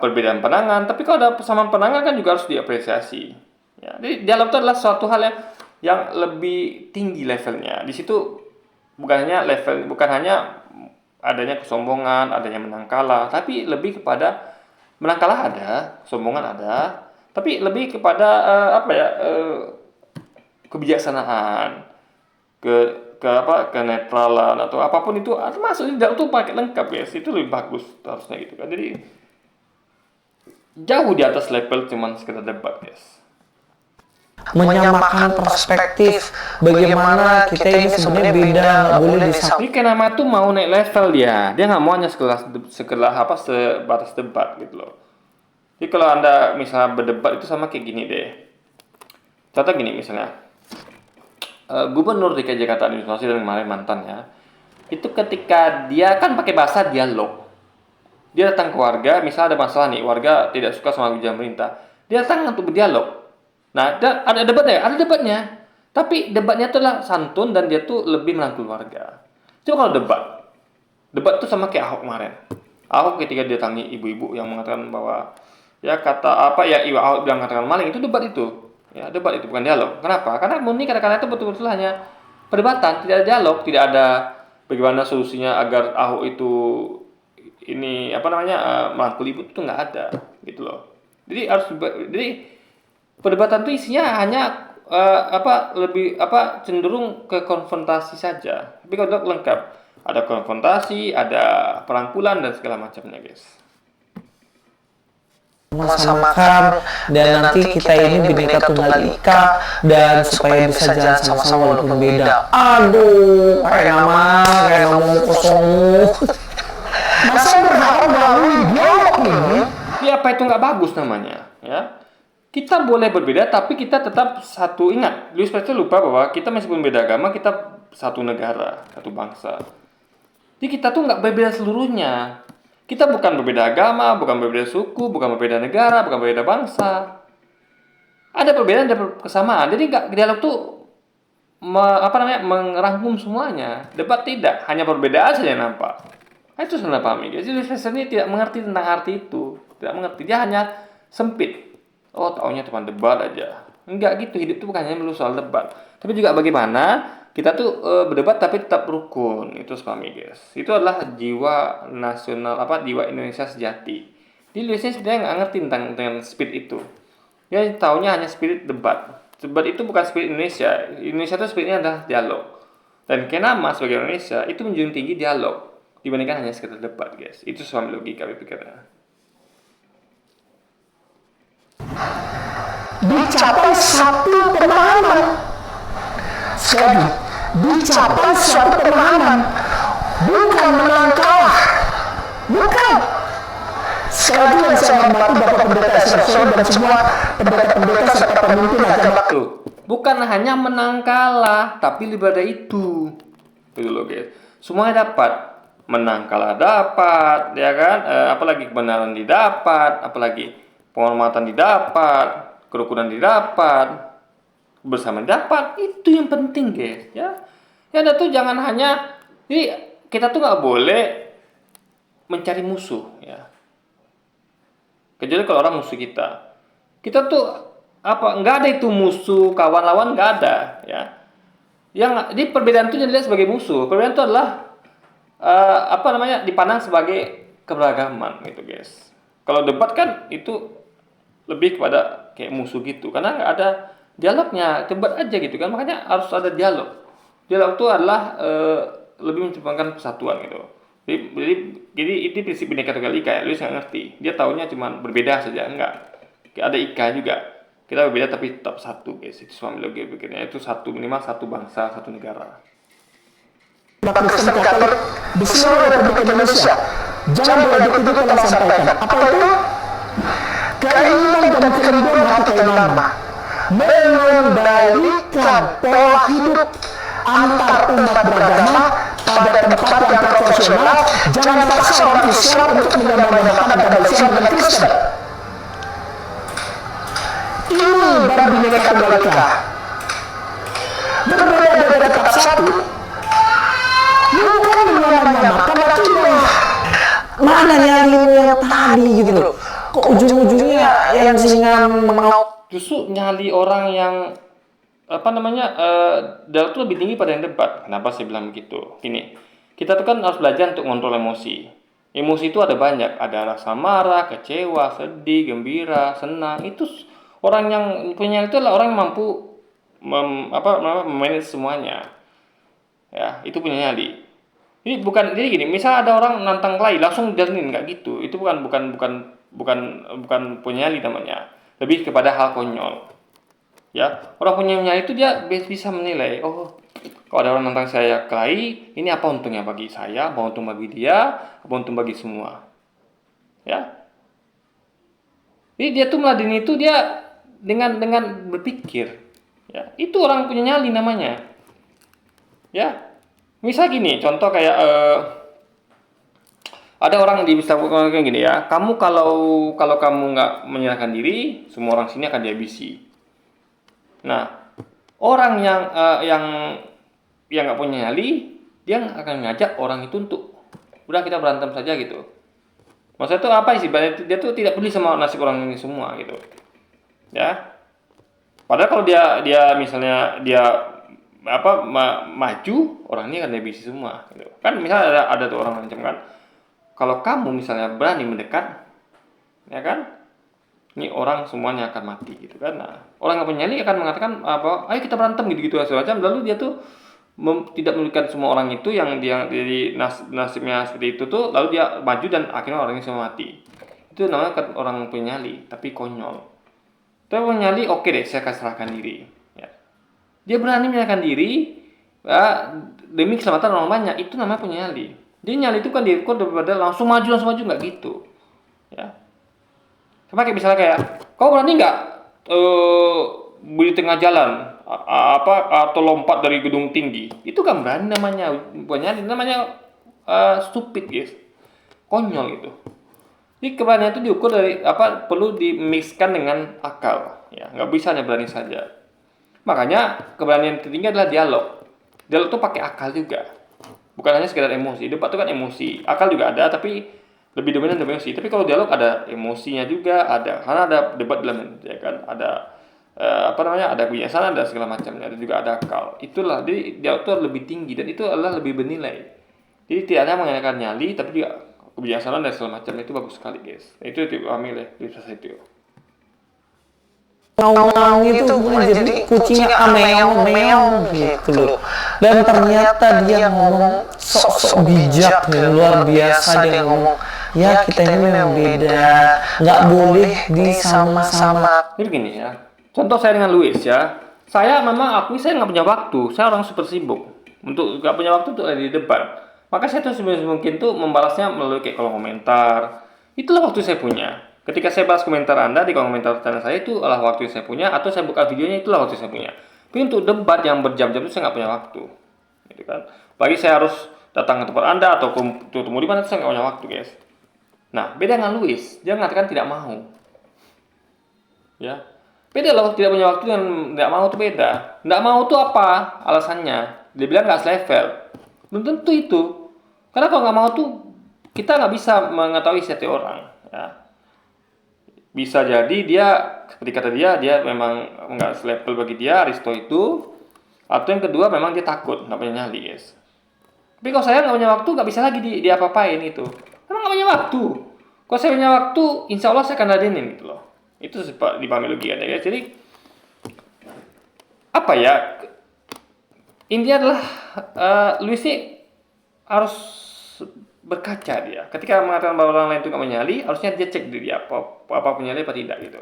perbedaan pandangan, tapi kalau ada persamaan pandangan kan juga harus diapresiasi. Ya, jadi dialog itu adalah suatu hal yang lebih tinggi levelnya. Di situ bukan hanya adanya kesombongan, adanya menang kalah, tapi lebih kepada menang kalah ada, kesombongan ada, tapi lebih kepada kebijaksanaan, kenetralan atau apapun itu masuk di dalam tuh paket lengkap, guys. Itu lebih bagus harusnya gitu kan. Jadi jauh di atas level cuman sekedar debat, guys. Menyamakan perspektif bagaimana kita ini sebenarnya beda, nggak boleh disamakan. Ini Kenama tuh mau naik level dia nggak mau hanya sebatas debat gitu loh. Jadi kalau Anda misalnya berdebat itu sama kayak gini deh. Contoh gini misalnya, Gubernur DKI Jakarta Anies Baswedan kemarin mantannya, itu ketika dia kan pakai bahasa dialog. Dia datang ke warga, misalnya ada masalah nih, warga tidak suka sama kebijakan pemerintah. Dia datang untuk berdialog. Nah, ada debatnya. Tapi debatnya itu adalah santun dan dia tuh lebih merangkul warga. Coba kalau debat tuh sama kayak Ahok kemarin. Ahok ketika dia tangi ibu-ibu yang mengatakan bahwa Ahok bilang katakan maling, itu debat itu. Ya, debat itu bukan dialog. Kenapa? Karena murni kata-kata itu betul-betul hanya perdebatan, tidak ada dialog, tidak ada bagaimana solusinya agar Ahok itu merangkul ibu, itu nggak ada gitu loh. Jadi perdebatan itu isinya hanya cenderung ke konfrontasi saja. Tapi kalau lengkap, ada konfrontasi, ada perangkulan dan segala macamnya, guys. Sama-samakan dan nanti kita ini Bhinneka Tunggal Ika dan supaya bisa jalan sama-sama walaupun beda. Aduh, kayak ngomong kosong. Masa berharap melalui dialog ini? Ya apa itu nggak bagus namanya, ya? Kita boleh berbeda, tapi kita tetap satu. Ingat, Louis Pasteur lupa bahwa kita meskipun beda agama, kita satu negara, satu bangsa. Jadi kita tuh nggak berbeda seluruhnya. Kita bukan berbeda agama, bukan berbeda suku, bukan berbeda negara, bukan berbeda bangsa. Ada perbedaan, ada kesamaan. Jadi nggak dialog tuh merangkum semuanya. Debat tidak, hanya perbedaan saja yang nampak. Nah, itu salah pahami, guys. Jadi Louis Pasteur ini tidak mengerti tentang arti itu, tidak mengerti. Dia hanya sempit. Oh, taunya cuma debat aja. Enggak gitu, hidup itu bukan hanya melulu soal debat. Tapi juga bagaimana kita tuh berdebat tapi tetap rukun. Itu pahami, guys. Itu adalah jiwa nasional, jiwa Indonesia sejati. Di Indonesia sebenarnya nggak ngerti tentang spirit itu. Dia taunya hanya spirit debat. Debat itu bukan spirit Indonesia. Indonesia itu spiritnya adalah dialog. Dan Kenama sebagai Indonesia itu menjunjung tinggi dialog dibandingkan hanya sekedar debat, guys. Itu suami logika berpikirnya. Dicapai satu pemahaman. Sekali, dicapai suatu pemahaman, bukan menang kalah, bukan. Sekali yang saya hormati Bapak Pendeta Esra dan semua pendeta-pendeta serta pemimpin agama. Bukan hanya menang kalah, tapi lebih dari itu. Itu loh, guys. Semuanya dapat. Menang kalah dapat, ya kan? Apalagi kebenaran didapat, apalagi penghormatan didapat, kerukunan didapat, bersama dapat. Itu yang penting, guys, ya. Ya, ada tuh jangan hanya, jadi kita tuh nggak boleh mencari musuh, ya. Kecuali kalau orang musuh kita. Kita tuh nggak ada itu musuh, kawan lawan nggak ada, ya. Jadi perbedaan itu dilihat sebagai musuh. Perbedaan itu adalah dipandang sebagai keberagaman gitu, guys. Kalau debat kan itu lebih kepada kayak musuh gitu, karena nggak ada dialognya, debat aja gitu kan. Makanya harus ada dialog. Dialog itu adalah lebih menciptakan persatuan gitu. Jadi itu prinsip Bhinneka Tunggal Ika, ya. Lu nggak ngerti, dia taunya cuma berbeda saja, enggak. Ada Ika juga, kita berbeda tapi tetap satu, guys. Itu suami logika pikirnya, itu satu, minimal satu bangsa, satu negara. Kristen Katolik di seluruh Republik Indonesia, jangan boleh dituduh telah sampaikan. Apa itu? Keinginan dan kerinduan hati Kenama mengendalikan pola hidup antar umat beragama pada tempat yang proporsional. Jangan paksa orang Islam untuk menyamakan agama Islam dengan Kristen. Ini baru dinyatakan balikah. Berbeda dari tahap 1, bukan menyamakan waktunya. Mana nyalimu yang tadi gitu loh. Kok ujung-ujungnya yang singa mengauk. Justru nyali orang yang dia tuh lebih tinggi pada yang debat. Kenapa saya bilang begitu? Gini, kita tuh kan harus belajar untuk kontrol emosi. Emosi itu ada banyak, ada rasa marah, kecewa, sedih, gembira, senang. Itu orang yang punya itu adalah orang yang mampu memanage semuanya. Ya, itu punya nyali. Ini bukan jadi gini, misal ada orang nantang kelahi langsung jalanin, nggak gitu. Itu bukan punya nyali namanya. Lebih kepada hal konyol. Ya, orang punya nyali itu dia bisa menilai, oh, kalau ada orang nantang saya kelahi, ini apa untungnya bagi saya, apa untung bagi dia, apa untung bagi semua. Ya. Jadi dia tuh meladeni itu dia dengan berpikir. Ya, itu orang punya nyali namanya. Ya. Misal gini, contoh kayak ada orang bisa kayak gini ya, kamu kalau kamu nggak menyerahkan diri, semua orang sini akan dihabisi. Nah, orang yang nggak punya nyali, dia akan ngajak orang itu untuk udah kita berantem saja gitu. Maksudnya itu apa sih? Dia tuh tidak peduli sama nasib orang ini semua gitu. Ya. Padahal kalau dia misalnya dia maju, orang ini akan dihabisi semua gitu. Kan misalnya ada tuh orang macam kan, kalau kamu misalnya berani mendekat, ya kan? Ini orang semuanya akan mati gitu kan. Nah, orang yang punya nyali akan mengatakan ayo kita berantem gitu segala macam. Lalu dia tuh tidak menulikan semua orang itu yang dia jadi nasibnya seperti itu tuh, lalu dia maju dan akhirnya orang ini semua mati. Itu namanya kan orang punya nyali, tapi konyol. Tapi punya nyali, oke deh, saya akan serahkan diri. Ya. Dia berani menyerahkan diri demi keselamatan orang banyak, itu namanya punya nyali. Jadi nyali itu kan diukur daripada langsung maju nggak gitu. Ya. Sama kayak misalnya kayak, kau berani nggak di tengah jalan atau lompat dari gedung tinggi? Itu kan berani namanya, bukan namanya stupid guys, konyol itu. Jadi keberanian itu diukur dari perlu dimixkan dengan akal, ya nggak bisa hanya berani saja. Makanya keberanian tertinggi adalah dialog. Dialog itu pakai akal juga, bukan hanya sekedar emosi. Debat itu kan emosi, akal juga ada tapi lebih dominan emosi. Tapi kalau dialog ada emosinya juga, karena ada debat dalam, ya kan, ada ada kebiasaan, ada segala macamnya, ada juga ada akal. Itulah, jadi dialog itu lebih tinggi dan itu adalah lebih bernilai. Jadi tidak hanya menggunakan nyali, tapi juga kebiasaan dan segala macamnya, itu bagus sekali guys. Itu dipahami oleh Lisa itu. Ngau-ngau itu jadi kucingnya ameong gitu loh. Dan ternyata dia ngomong sok-sok bijak nih, luar biasa dia ngomong. Ya kita ini memang beda, nggak boleh disama-sama. Jadi gini ya, contoh saya dengan Luis ya. Saya memang saya nggak punya waktu, saya orang super sibuk. Untuk nggak punya waktu untuk di debat. Maka saya tuh sebisa mungkin tuh membalasnya melalui kayak kolom komentar. Itulah waktu saya punya. Ketika saya balas komentar Anda di kolom komentar channel saya, itu adalah waktu yang saya punya, atau saya buka videonya, itulah waktu yang saya punya. Tapi untuk debat yang berjam-jam itu saya nggak punya waktu, gitu kan. Bagi saya harus datang ke tempat Anda atau ketemu di mana, saya nggak punya waktu guys. Nah, beda dengan Luis, dia mengatakan tidak mau. Ya, beda loh, tidak punya waktu dan tidak mau itu beda. Tidak mau itu apa alasannya? Dia bilang nggak selevel. Belum tentu itu. Karena kalau nggak mau tuh kita nggak bisa mengetahui setiap orang. Ya. Bisa jadi dia, seperti kata dia memang nggak selevel bagi dia, Aristo itu. Atau yang kedua memang dia takut, nggak punya nyali guys. Tapi kalau saya nggak punya waktu, nggak bisa lagi dia apa-apain itu. Karena nggak punya waktu. Kalau saya punya waktu, insya Allah saya akan ladenin gitu loh. Itu dipahami logikanya guys. Jadi apa ya? Intinya adalah Luis ini harus berkaca dia. Ketika mengatakan bahwa orang lain itu nggak menyali, harusnya dia cek diri dia apa menyali apa tidak gitu,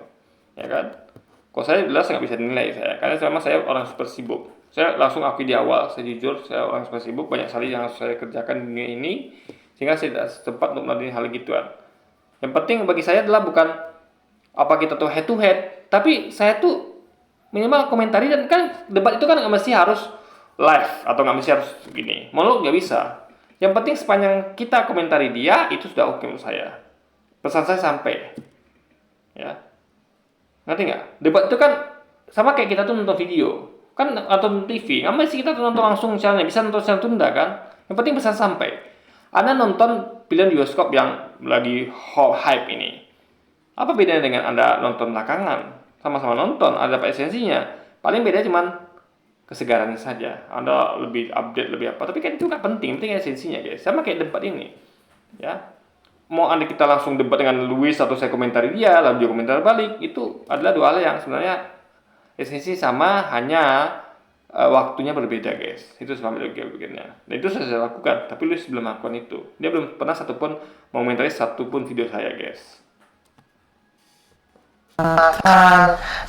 ya kan? Kalau saya jelas nggak bisa dinilai saya, karena memang saya orang super sibuk. Saya langsung akui di awal, saya jujur, saya orang super sibuk, banyak sekali yang harus saya kerjakan di dunia ini, sehingga saya tidak sempat untuk meladeni hal gituan. Yang penting bagi saya adalah bukan apa kita tuh head to head, tapi saya tuh minimal komentari, dan kan debat itu kan nggak mesti harus live atau nggak mesti harus begini, monolog nggak bisa. Yang penting sepanjang kita komentari dia, itu sudah oke menurut saya. Pesan saya sampai. Ya. Ngerti nggak? Debat itu kan sama kayak kita tuh nonton video kan atau nonton TV, ngapain sih kita tuh nonton langsung channelnya, bisa nonton channel tunda kan, yang penting pesan sampai. Anda nonton film bioskop yang lagi hype ini, apa bedanya dengan Anda nonton belakangan? Sama-sama nonton, ada apa esensinya, paling beda cuman kesegarannya saja, Anda lebih update lebih apa, tapi kan itu nggak penting esensinya guys. Sama kayak debat ini ya, mau Anda kita langsung debat dengan Luis atau saya komentari dia lalu dia komentar balik, itu adalah dua hal yang sebenarnya esensi sama, hanya waktunya berbeda guys. Itu sama logika pikirnya. Dan itu saya lakukan, tapi Luis belum melakukan itu. Dia belum pernah satupun mengomentari satupun video saya guys.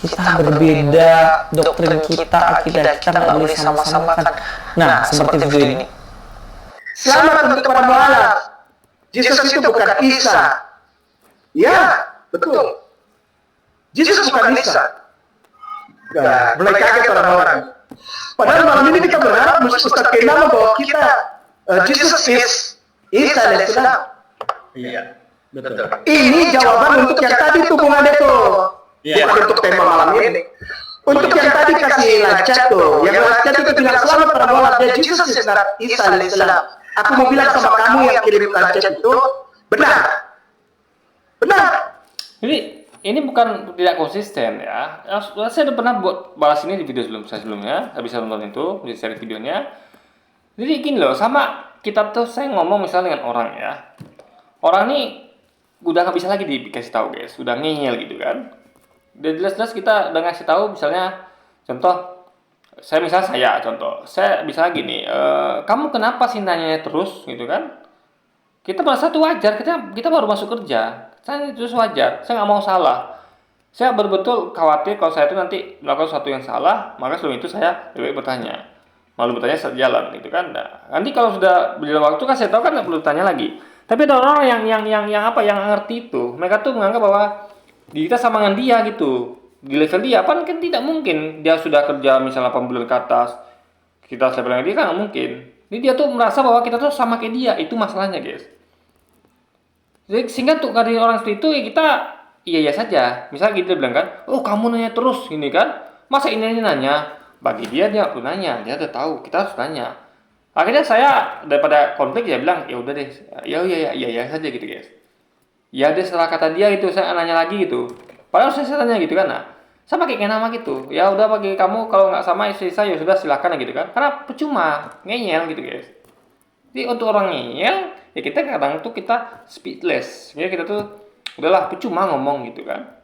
Kita berbeda, doktrin kita, akidah kita nggak boleh sama-samakan. Nah, seperti video ini. Selamat untuk para mualaf. Yesus itu bukan Isa. Ya, betul. Yesus bukan Isa. Nah, mulai kaget orang-orang. Padahal malam ini kita berharap Ustaz Kenama bahwa kita Jesus is Isa alaihissalam. Iya, betul. Ini jawaban untuk yang tadi tuh Bung Ade tuh. Bukan untuk tema malam ini. Untuk yang tadi kasih lancat tuh. Yang lancat itu bilang selamat para mualaf. Jesus is not Isa alaihissalam. Aku mau bilang sama kamu yang kirim lancat itu benar. Benar. Jadi ini bukan tidak konsisten ya. Saya udah pernah buat balas ini di video sebelumnya. Saya bisa nonton itu, bisa share videonya. Jadi gini loh, sama kita tuh saya ngomong misalnya dengan orang ya. Orang ini udah nggak bisa lagi dikasih tahu guys, udah ngeyel gitu kan. Dan jelas-jelas kita udah ngasih tahu misalnya, contoh saya bisa gini, kamu kenapa sih nanya terus gitu kan? Kita merasa itu wajar, kita baru masuk kerja. Saya itu wajar, saya nggak mau salah. Saya betul-betul khawatir kalau saya itu nanti melakukan sesuatu yang salah, maka sebelum itu saya lebih baik bertanya. Malu bertanya saat jalan gitu kan. Nah, nanti kalau sudah berjalan waktu kan saya tahu kan nggak perlu bertanya lagi. Tapi ada orang yang ngerti itu. Mereka tuh menganggap bahwa kita sama dengan dia gitu. Di level dia kan tidak mungkin. Dia sudah kerja misalnya 8 bulan ke atas. Kita level dengan dia kan nggak mungkin. Jadi dia tuh merasa bahwa kita tuh sama kayak dia. Itu masalahnya guys. Jadi sehingga untuk dari orang seperti itu ya kita iya saja. Misalnya kita bilang kan, oh kamu nanya terus ini kan, masa ini nanya? Bagi dia perlu nanya, dia udah tahu kita harus nanya. Akhirnya saya daripada konflik ya bilang ya udah deh, ya saja gitu guys. Ya deh setelah kata dia itu saya nanya lagi gitu. Padahal saya tanya gitu kan, nah sama kayak nama gitu. Ya udah bagi kamu kalau nggak sama istri saya ya sudah silakan gitu kan. Karena percuma ngeyel gitu guys. Jadi untuk orang ngeyel ya kita kadang tuh kita speechless. Ya kita tuh udahlah percuma ngomong gitu kan.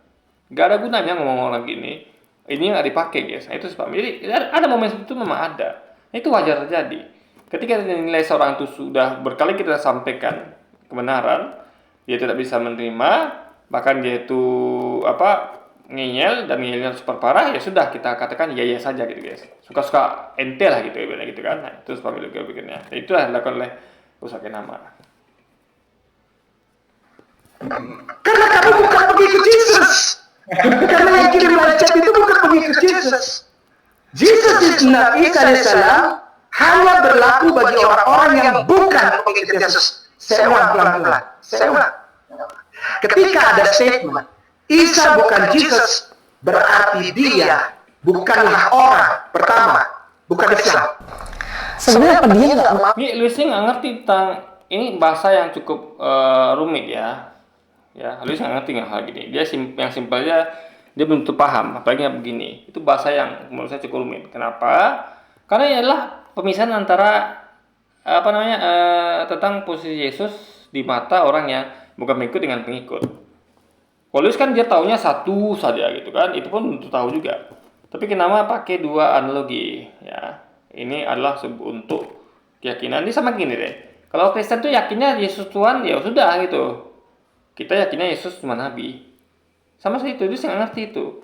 Gak ada gunanya ngomong orang gini. Ini nggak dipakai guys. Nah, itu sebabnya. Jadi ada momen seperti itu memang ada. Nah, itu wajar terjadi. Ketika nilai seorang itu sudah berkali kita sampaikan kebenaran, dia tidak bisa menerima, bahkan dia itu ngeyel dan ngeyelnya super parah, ya sudah kita katakan ya saja gitu guys. Suka-suka ente lah gitu ya gitu kan. Nah, itu sebabnya logika pikirnya. Nah, itulah yang dilakukan oleh Ustaz Kenama. Karena kamu bukan pengikut Yesus. Karena yang kirim lancat itu bukan pengikut Yesus. Jesus is not Isa alaihissalam hanya berlaku bagi orang-orang yang bukan pengikut Yesus. Saya ulang pelan-pelan. Saya ulang. Ketika ada statement Isa bukan Jesus, berarti dia bukanlah orang pertama, bukan Islam. Sebenarnya apa dia nggak Ini Luisnya nggak ngerti tentang ini bahasa yang cukup rumit ya. Ya, Luis nggak ngerti hal gini. Dia yang simpelnya dia belum tentu paham. Apalagi yang begini. Itu bahasa yang menurut saya cukup rumit. Kenapa? Karena ini adalah pemisahan antara tentang posisi Yesus di mata orang yang bukan pengikut dengan pengikut. Paulus kan dia taunya satu saja gitu kan. Itu pun tentu tahu juga. Tapi kenapa pakai dua analogi ya? Ini adalah untuk keyakinan. Ini sama gini deh. Kalau Kristen tuh yakinnya Yesus Tuhan, ya sudah gitu. Kita yakinnya Yesus cuma nabi. Sama seperti itu, dia nggak ngerti itu.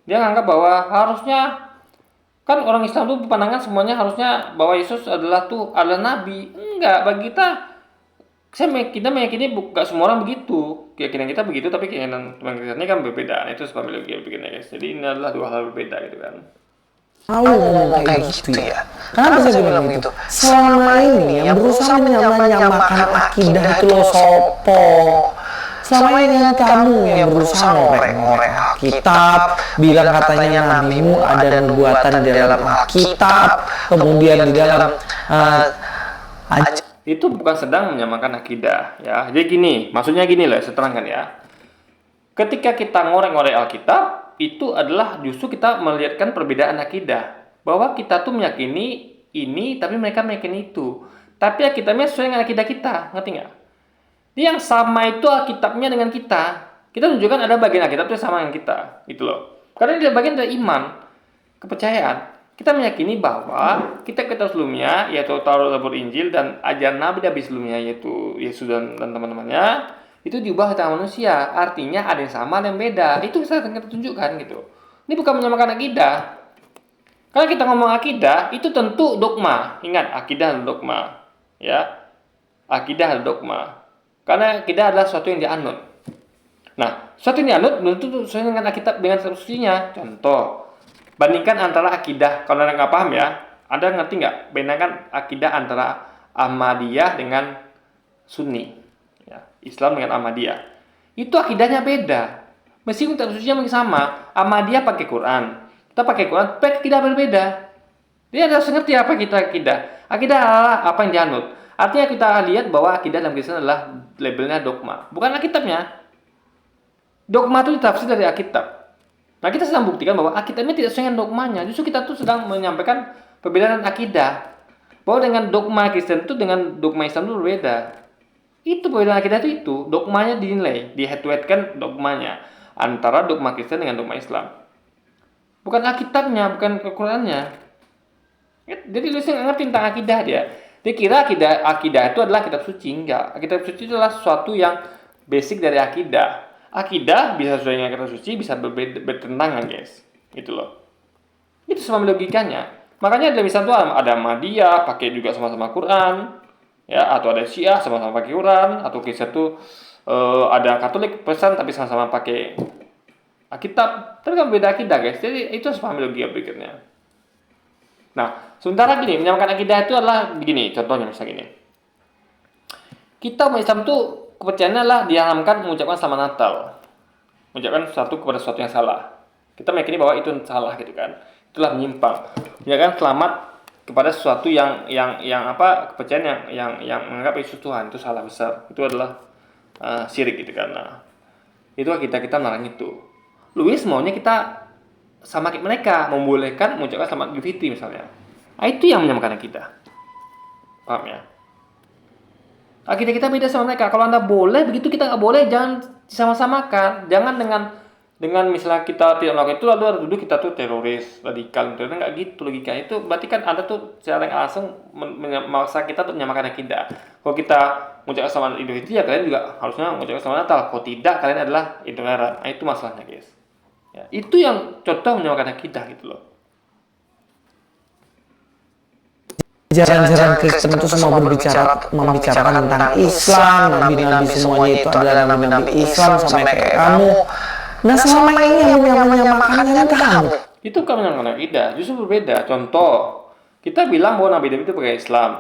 Dia nganggap bahwa harusnya kan orang Islam tuh pandangan semuanya harusnya bahwa Yesus adalah nabi. Enggak, bagi kita meyakini bukan semua orang begitu. Keyakinan kita begitu, tapi keyakinan teman Kristen ini kan berbeda. Nah, itu sebabnya logika pikirnya guys. Jadi ini adalah dua hal berbeda gitu kan. tahu ngomong kayak gitu ya? Kenapa saya bilang gitu? Selama ini yang berusaha menyamakan akidah itu loh sopo. selama ini kan kamu yang berusaha ngorek-ngorek Alkitab, bilang katanya nabimu ada nubuatan di dalam Alkitab, kemudian di dalam Itu bukan sedang menyamakan akidah, ya. Jadi gini, maksudnya gini loh, saya terangkan ya. Ketika kita ngorek-ngorek Alkitab, itu adalah justru kita melihatkan perbedaan akidah. Bahwa kita tuh meyakini ini, tapi mereka meyakini itu. Tapi Alkitabnya sesuai dengan akidah kita, ngerti nggak? Jadi yang sama itu Alkitabnya dengan kita. Kita tunjukkan ada bagian Alkitab itu sama dengan kita, gitu loh. Karena ini bagian dari iman, kepercayaan. Kita meyakini bahwa kita sebelumnya, yaitu Taurat, Zabur, Injil, dan ajaran Nabi sebelumnya, yaitu Yesus dan teman-temannya, itu diubah di tangan manusia. Artinya ada yang sama, ada yang beda. Itu kita tunjukkan gitu. Ini bukan menyamakan akidah. Kalau kita ngomong akidah, itu tentu dogma. Ingat, akidah adalah dogma. Ya, akidah adalah dogma. Karena akidah adalah sesuatu yang dianut. Nah, sesuatu yang dianut belum tentu sesuai dengan Alkitab dengan substansinya. Contoh, bandingkan antara akidah, kalau Anda nggak paham ya, Anda ngerti nggak? Bandingkan akidah antara Ahmadiyah dengan Sunni, ya, Islam dengan Ahmadiyah. Itu akidahnya beda. Meskipun substansinya mungkin sama, Ahmadiyah pakai Quran, kita pakai Quran, pakai akidah berbeda. Dia harus ngerti apa kita akidah. Akidah adalah apa yang dianut. Artinya kita lihat bahwa akidah dalam Kristen adalah labelnya dogma, bukan Alkitabnya. Dogma itu ditafsir dari Alkitab. Nah, kita sedang buktikan bahwa Alkitabnya tidak sesuai dengan dogmanya. Justru kita tuh sedang menyampaikan perbedaan akidah. Bahwa dengan dogma Kristen itu dengan dogma Islam itu berbeda. Itu perbedaan akidah itu. Dogmanya dinilai, dihead-to-headkan dogmanya antara dogma Kristen dengan dogma Islam. Bukan Alkitabnya, bukan Al-Qur'annya. Jadi lu sih ngerti tentang akidah dia. Dia kira akidah itu adalah kitab suci. Enggak. Kitab suci itu adalah sesuatu yang basic dari akidah. Akidah bisa sesuai dengan kitab suci, bisa bertentangan, guys. Gitu loh. Itu sama logikanya. Makanya dalam Islam itu ada Ahmadiyah, pakai juga sama-sama Quran, ya, atau ada Syiah sama-sama pakai Quran, atau Kristen itu ada Katolik, Protestan tapi sama-sama pakai Alkitab. Tapi kan beda akidah, guys. Jadi itu harus pahami logika berikutnya. Nah, sementara gini, menyamakan akidah itu adalah begini, contohnya misalnya gini. Kita umat Islam itu kepercayaannya adalah diharamkan mengucapkan selamat Natal. Mengucapkan sesuatu kepada sesuatu yang salah. Kita meyakini bahwa itu salah gitu kan. Itulah menyimpang. Mengucapkan selamat kepada sesuatu yang kepercayaan yang menganggap Yesus Tuhan, itu salah besar. Itu adalah syirik gitu kan. Nah, itu kita melarang itu. Louis maunya kita sama kayak mereka, membolehkan mengucapkan selamat Idul Fitri misalnya. Nah, itu yang menyamakan kita. Paham ya? Akidah kita beda sama mereka. Kalau Anda boleh, begitu kita nggak boleh, jangan disama-samakan. Jangan dengan misalnya kita tidak melakukan itu, lalu duduk kita tuh teroris, radikal. Ternyata nggak gitu logika. Itu berarti kan Anda tuh secara langsung memaksa kita untuk menyamakan akidah. Kalau kita mengucapkan selamat Idul Fitri, ya kalian juga harusnya mengucapkan selamat Natal. Kalau tidak, kalian adalah intoleran. Nah, itu masalahnya, guys. Ya, itu yang contoh menyamakan akidah gitu loh. Ajaran-ajaran Kristen itu semua membicarakan tentang Islam, nabi-nabi semuanya itu adalah nabi-nabi Islam sampai kayak kamu. Nah, selama ini yang menyamakannya kamu. Itu bukan menyamakan akidah, justru berbeda. Contoh, kita bilang bahwa nabi-nabi itu pakai Islam.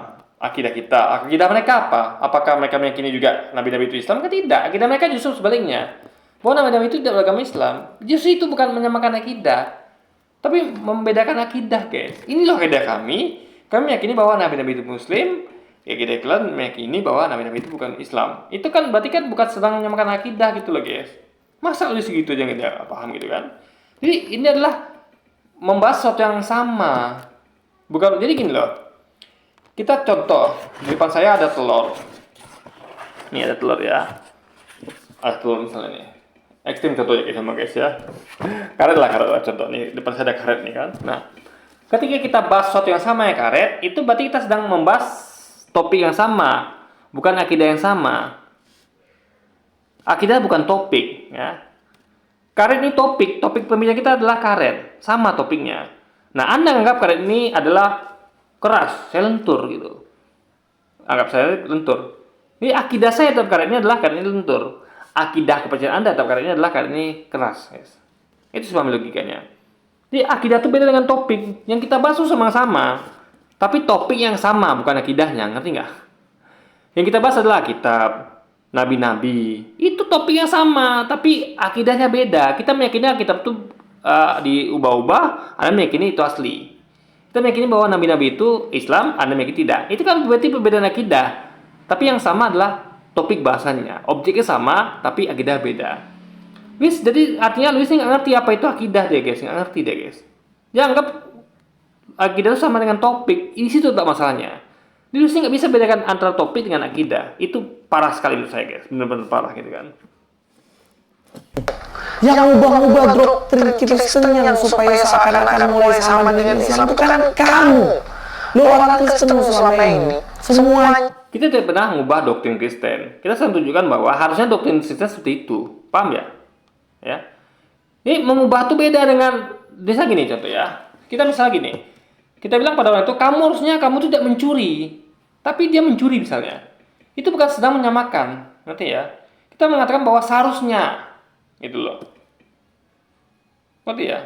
Akidah kita, akidah mereka apa? Apakah mereka meyakini juga nabi-nabi itu Islam? Kan tidak. Akidah mereka justru sebaliknya. Bahwa nabi-nabi itu tidak beragama Islam. Justru itu bukan menyamakan akidah, tapi membedakan akidah, guys. Ini loh akidah kami. Kami meyakini bahwa nabi-nabi itu Muslim, ya kita kalian meyakini bahwa nabi-nabi itu bukan Islam. Itu kan berarti kan bukan sedang menyamakan akidah gitu loh, guys. Masa udah segitu aja nggak paham gitu kan? Jadi ini adalah membahas sesuatu yang sama. Bukan, jadi gini loh. Kita contoh, di depan saya ada telur. Ini ada telur ya. Ada telur misalnya nih. Ekstrim contohnya sama guys ya. Karet lah contoh nih. Depan saya ada karet nih kan. Nah, ketika kita bahas sesuatu yang sama ya karet, itu berarti kita sedang membahas topik yang sama, bukan akidah yang sama. Akidah bukan topik, ya. Karet ini topik pembicaraan kita adalah karet, sama topiknya. Nah, Anda anggap karet ini adalah keras, saya lentur gitu. Anggap saya lentur. Ini akidah saya terhadap karet ini adalah karet ini lentur. Akidah kepercayaan Anda terhadap karet ini adalah karet ini keras, guys. Itu semua logikanya. Jadi akidah itu beda dengan topik. Yang kita bahas sama-sama, tapi topik yang sama, bukan akidahnya, ngerti nggak? Yang kita bahas adalah kitab, nabi-nabi. Itu topik yang sama, tapi akidahnya beda. Kita meyakini Alkitab itu diubah-ubah, Anda meyakini itu asli. Kita meyakini bahwa nabi-nabi itu Islam, Anda meyakini tidak. Itu kan berarti perbedaan akidah. Tapi yang sama adalah topik bahasanya. Objeknya sama, tapi akidah beda. Luis, jadi artinya Luis ini nggak ngerti apa itu akidah deh guys, nggak ngerti deh guys. Dia anggap akidah itu sama dengan topik, di situ tak masalahnya. Luis ini nggak bisa bedakan antara topik dengan akidah. Itu parah sekali menurut saya guys, benar-benar parah gitu kan. Yang ubah-ubah doktrin Kristen yang supaya seakan-akan mulai sama dengan Islam itu kan kamu. Lu orang Kristen selama ini. Semuanya. Kita tidak pernah mengubah doktrin Kristen. Kita sedang tunjukkan bahwa harusnya doktrin Kristen seperti itu. Paham ya? Ya. Ini mengubah itu beda dengan misalnya gini contoh ya. Kita misalnya gini. Kita bilang pada orang itu kamu tidak mencuri. Tapi dia mencuri misalnya. Itu bukan sedang menyamakan. Ngerti ya? Kita mengatakan bahwa seharusnya gitu loh. Ngerti ya?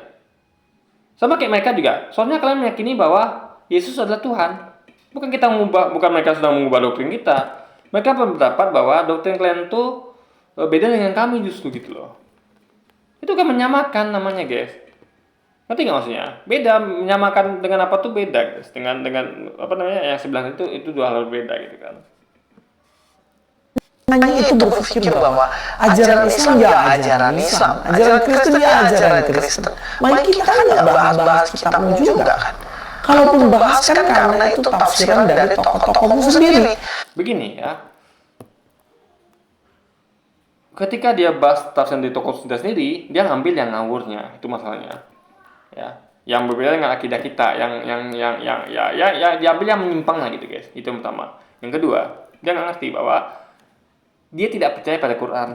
Sama kayak mereka juga. Soalnya kalian meyakini bahwa Yesus adalah Tuhan. Bukan mereka sedang mengubah doktrin kita. Mereka berpendapat bahwa doktrin kalian itu beda dengan kami justru gitu loh. Itu kan menyamakan namanya guys. Ngerti nggak maksudnya? Beda, menyamakan dengan apa tuh beda guys. Dengan apa namanya yang sebelah itu dua hal berbeda gitu kan. Hanya itu berpikir bahwa ajaran Islam ya ajaran Islam, ajaran Kristen ya ajaran Kristen. Maka kita kan nggak bahas-bahas kitabmu juga kan. Kalaupun bahas kan karena itu tafsiran dari tokoh-tokohmu sendiri. Begini ya. Ketika dia bahas tafsiran dari tokoh sendiri, dia ngambil yang ngawurnya, itu masalahnya. Ya, yang berbeda dengan akidah kita, yang diambil yang menyimpang lah gitu guys. Itu yang pertama. Yang kedua, dia nggak ngerti bahwa dia tidak percaya pada Quran.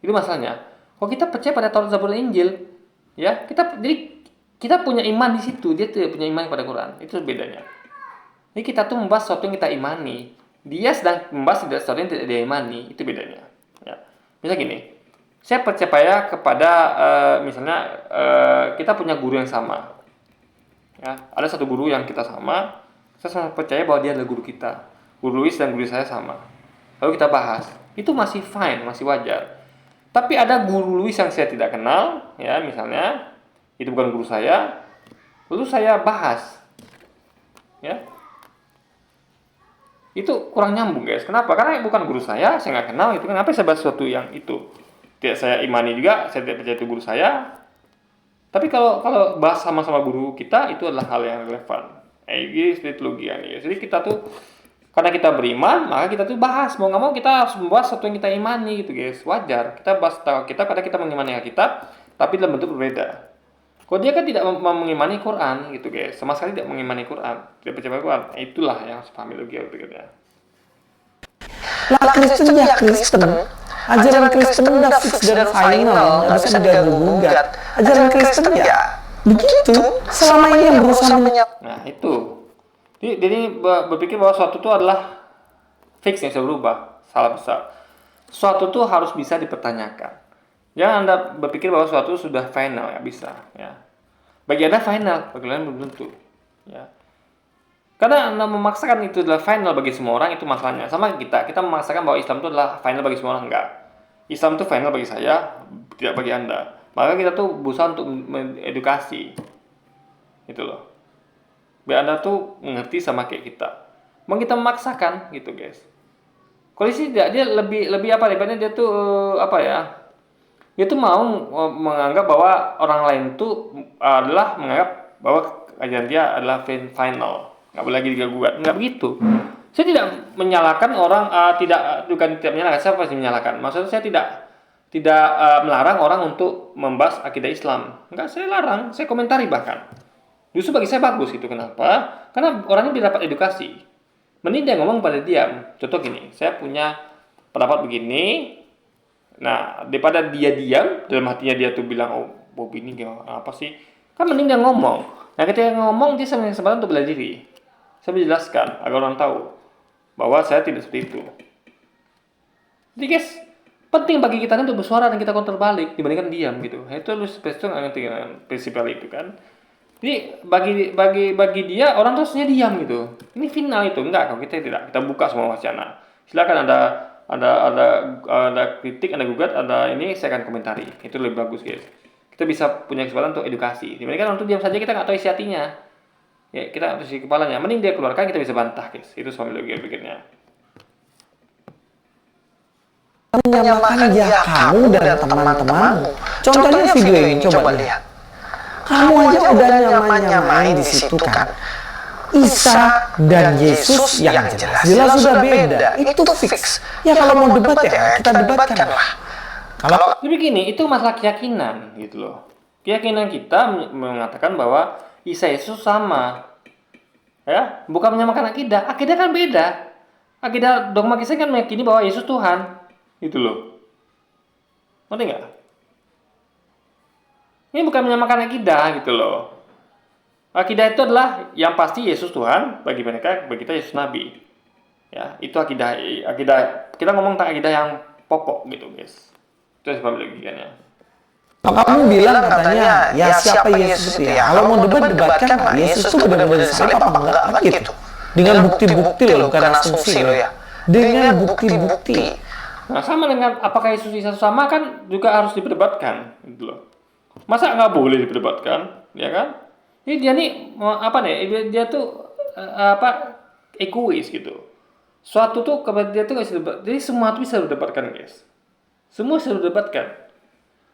Itu masalahnya. Kalau kita percaya pada Taurat, Zabur, dan Injil, ya kita punya iman di situ. Dia tidak punya iman pada Quran. Itu bedanya. Jadi kita tuh membahas sesuatu yang kita imani. Dia sedang membahas sesuatu yang tidak dia imani. Itu bedanya. Ya. Misalnya gini, saya percaya kepada misalnya kita punya guru yang sama. Ya, ada satu guru yang kita sama. Saya sangat percaya bahwa dia adalah guru kita. Guru Luis dan guru saya sama. Lalu kita bahas, itu masih fine, masih wajar. Tapi ada guru Luis yang saya tidak kenal, ya misalnya, itu bukan guru saya, lalu saya bahas, ya, itu kurang nyambung guys. Kenapa? Karena bukan guru saya nggak kenal, itu kenapa saya bahas sesuatu yang itu tidak saya imani juga, saya tidak percaya itu guru saya. Tapi kalau bahas sama-sama guru kita, itu adalah hal yang relevan. Seperti logika nih. Jadi kita tuh karena kita beriman, maka kita tuh bahas. Mau nggak mau kita harus membahas sesuatu yang kita imani gitu guys. Wajar. Kita bahas kita karena kita mengimani Alkitab, tapi dalam bentuk berbeda. Kalau dia kan tidak mengimani Quran gitu guys. Sama sekali tidak mengimani Quran. Tidak percaya Quran. Itulah yang harus pahami logika berikutnya. Lah Kristen ya Kristen. Ajaran Kristen udah fix dan final. Nggak bisa diganggu-gugat. Ajaran Kristen ya begitu. Selama ini yang berusaha Nah itu. Jadi berpikir bahwa suatu itu adalah fix yang bisa berubah, salah besar. Suatu itu harus bisa dipertanyakan. Jangan Anda berpikir bahwa suatu sudah final, ya bisa. Ya. Bagi Anda final, bagi lain belum tentu. Ya. Karena Anda memaksakan itu adalah final bagi semua orang, itu masalahnya. Sama kita memaksakan bahwa Islam itu adalah final bagi semua orang, enggak. Islam itu final bagi saya, tidak bagi Anda. Maka kita tuh berusaha untuk mengedukasi. Itu loh. Biar Anda tuh mengerti sama kayak kita. Mau kita memaksakan gitu guys. Kalau sih dia lebih apa daripada dia tuh apa ya? Dia tuh mau menganggap bahwa orang lain tuh adalah menganggap bahwa ajaran dia adalah final. Nggak boleh lagi digugat. Nggak begitu. Saya tidak menyalahkan orang bukan tidak menyalahkan, saya pasti menyalahkan. Maksudnya saya tidak melarang orang untuk membahas akidah Islam. Enggak, saya larang, saya komentari bahkan. Justru bagi saya bagus itu. Kenapa? Karena orangnya dia dapat edukasi. Mending dia ngomong pada diam. Contoh gini, saya punya pendapat begini. Nah, daripada dia diam, dalam hatinya dia tuh bilang, oh Bobi ini apa sih? Kan mending dia ngomong. Nah, ketika ngomong, dia punya kesempatan untuk bela diri. Saya menjelaskan agar orang tahu bahwa saya tidak seperti itu. Jadi guys, penting bagi kita untuk bersuara dan kita counter balik dibandingkan diam gitu. Itu lu spesial nggak ngerti dengan prinsipal itu kan? Jadi bagi dia orang tuh harusnya diam gitu. Ini final itu enggak, kalau kita tidak, kita buka semua wacana. Silakan Anda ada kritik, ada gugat, ada ini, saya akan komentari. Itu lebih bagus guys. Kita bisa punya kesempatan untuk edukasi. Dibandingkan orang itu diam saja, kita nggak tahu isi hatinya. Ya, kita nggak tahu isi kepalanya. Mending dia keluarkan, kita bisa bantah guys. Itu suami logika pikirnya. Menyamakan dia kamu dan teman-temanmu. Contohnya video ini, coba lihat. Kamu aja udah nyaman-nyamain di situ kan. Isa dan Yesus yang jelas sudah beda. Itu fix. Ya kalau mau debat ya kita debatkan lah. Kalau Jadi begini, itu masalah keyakinan gitu loh. Keyakinan kita mengatakan bahwa Isa Yesus sama. Ya, bukan menyamakan akidah. Akidah kan beda. Akidah dogma Kristen kan meyakini bahwa Yesus Tuhan. Gitu loh. Ngerti nggak? Ini bukan menyamakan akidah gitu loh. Akidah itu adalah yang pasti Yesus Tuhan, bagi mereka, bagi kita Yesus Nabi. Ya, itu akidah kita ngomong tentang akidah yang pokok gitu, guys. Itu sebab logikanya. kamu bilang katanya ya siapa Yesus itu ya. Kalau mau debatkan lah Yesus itu benar-benar disalib apa enggak kan gitu. Dengan bukti-bukti loh, bukan asumsi loh ya. Dengan bukti-bukti. Nah, sama dengan apakah Yesus Isa sama kan juga harus diperdebatkan gitu loh. Masa nggak boleh diperdebatkan, ya kan? Ini dia nih apa nih? Dia tuh egois gitu. Suatu tuh kepada dia tuh nggak bisa debat. Jadi semua tuh bisa didebatkan guys. Semua bisa didebatkan.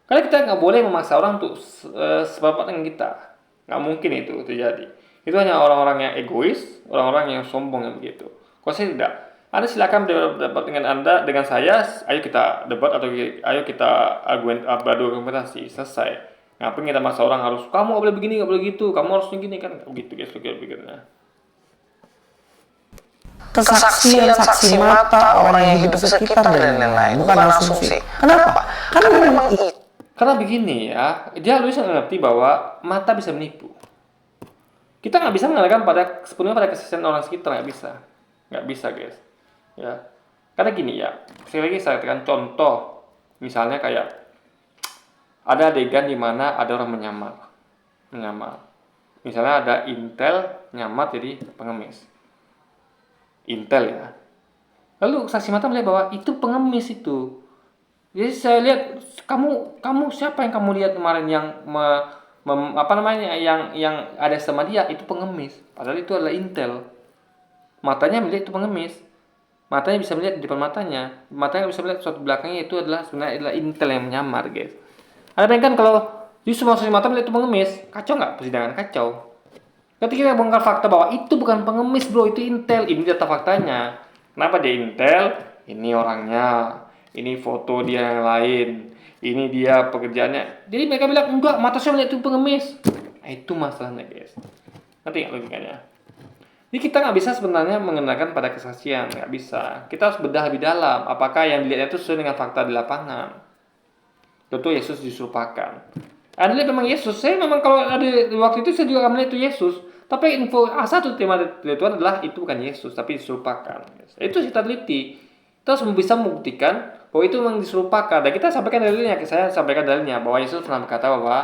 Karena kita nggak boleh memaksa orang untuk sependapat dengan kita. Nggak mungkin itu terjadi. Itu hanya orang-orang yang egois, orang-orang yang sombong yang begitu. Kalau saya tidak. Anda silakan berdebat dengan Anda, dengan saya. Ayo kita debat atau ayo kita adu argumentasi. Selesai. Ngapain kita maksa orang harus kamu nggak boleh begini, nggak boleh gitu, kamu harusnya gini kan? Begitu guys, pikirnya. Kesaksian saksi mata orang yang hidup sekitar dan lain-lain, bukan asumsi. Kenapa? Karena memang itu. Karena begini ya, dia harus mengerti bahwa mata bisa menipu. Kita nggak bisa mengandalkan sepenuhnya pada kesaksian orang sekitar, nggak bisa guys. Ya, karena gini ya, sekali lagi saya katakan contoh, misalnya kayak ada adegan di mana ada orang menyamar. Misalnya ada Intel nyamar jadi pengemis. Intel ya. Lalu saksi mata melihat bahwa itu pengemis itu. Jadi saya lihat kamu siapa yang kamu lihat kemarin yang yang ada sama dia itu pengemis. Padahal itu adalah Intel. Matanya melihat itu pengemis. Matanya bisa melihat di depan matanya. Matanya bisa melihat suatu belakangnya itu sebenarnya adalah Intel yang menyamar, guys. Anda bayangkan kalau di semua saksi mata melihat itu pengemis, kacau nggak persidangan? Kacau. Ketika kita bongkar fakta bahwa itu bukan pengemis bro, itu Intel, ini data faktanya. Kenapa dia Intel? Ini orangnya, ini foto dia yang lain, ini dia pekerjaannya. Jadi mereka bilang enggak, mata saya melihat itu pengemis. Nah, itu masalahnya guys. Ngerti nggak logikanya? Jadi kita nggak bisa sebenarnya mengenakan pada kesaksian, nggak bisa. Kita harus bedah lebih dalam. Apakah yang dilihatnya itu sesuai dengan fakta di lapangan? Tentu Yesus diserupakan. Anda lihat memang Yesus. Saya memang kalau ada waktu itu saya juga akan melihat itu Yesus. Tapi info A1 tema dari Tuhan adalah itu bukan Yesus, tapi diserupakan. Itu kita teliti. Kita harus bisa membuktikan bahwa itu memang diserupakan. Dan kita sampaikan dalilnya. Saya sampaikan dalilnya bahwa Yesus pernah berkata bahwa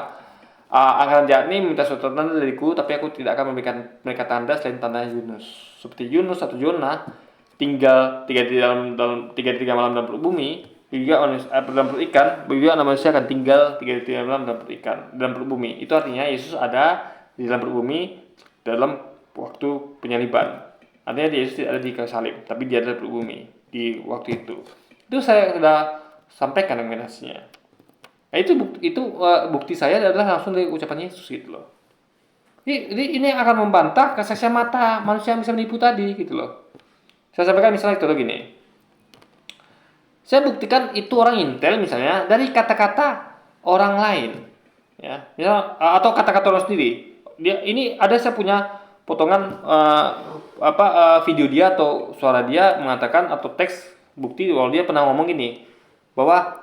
angkatan jahat ini meminta suatu tanda dariku, tapi aku tidak akan memberikan mereka tanda selain tanda Yunus. Seperti Yunus atau Yona tinggal 3 malam dalam perut bumi. Juga dalam perut ikan, juga manusia akan tinggal 3 malam dalam perut ikan, dalam perut bumi. Itu artinya Yesus ada di dalam perut bumi dalam waktu penyaliban. Artinya Yesus tidak ada di kayu salib, tapi dia ada di perut bumi di waktu itu. Itu saya sudah sampaikan argumentasinya. Nah, itu bukti saya adalah langsung dari ucapan Yesus gitu loh. Jadi ini akan membantah kesaksian mata manusia yang bisa menipu tadi gitu loh. Saya sampaikan misalnya itu gini. Saya buktikan itu orang Intel misalnya dari kata-kata orang lain, ya, misal, atau kata-kata orang sendiri. Ini ada saya punya potongan video dia atau suara dia mengatakan atau teks bukti bahwa dia pernah ngomong gini bahwa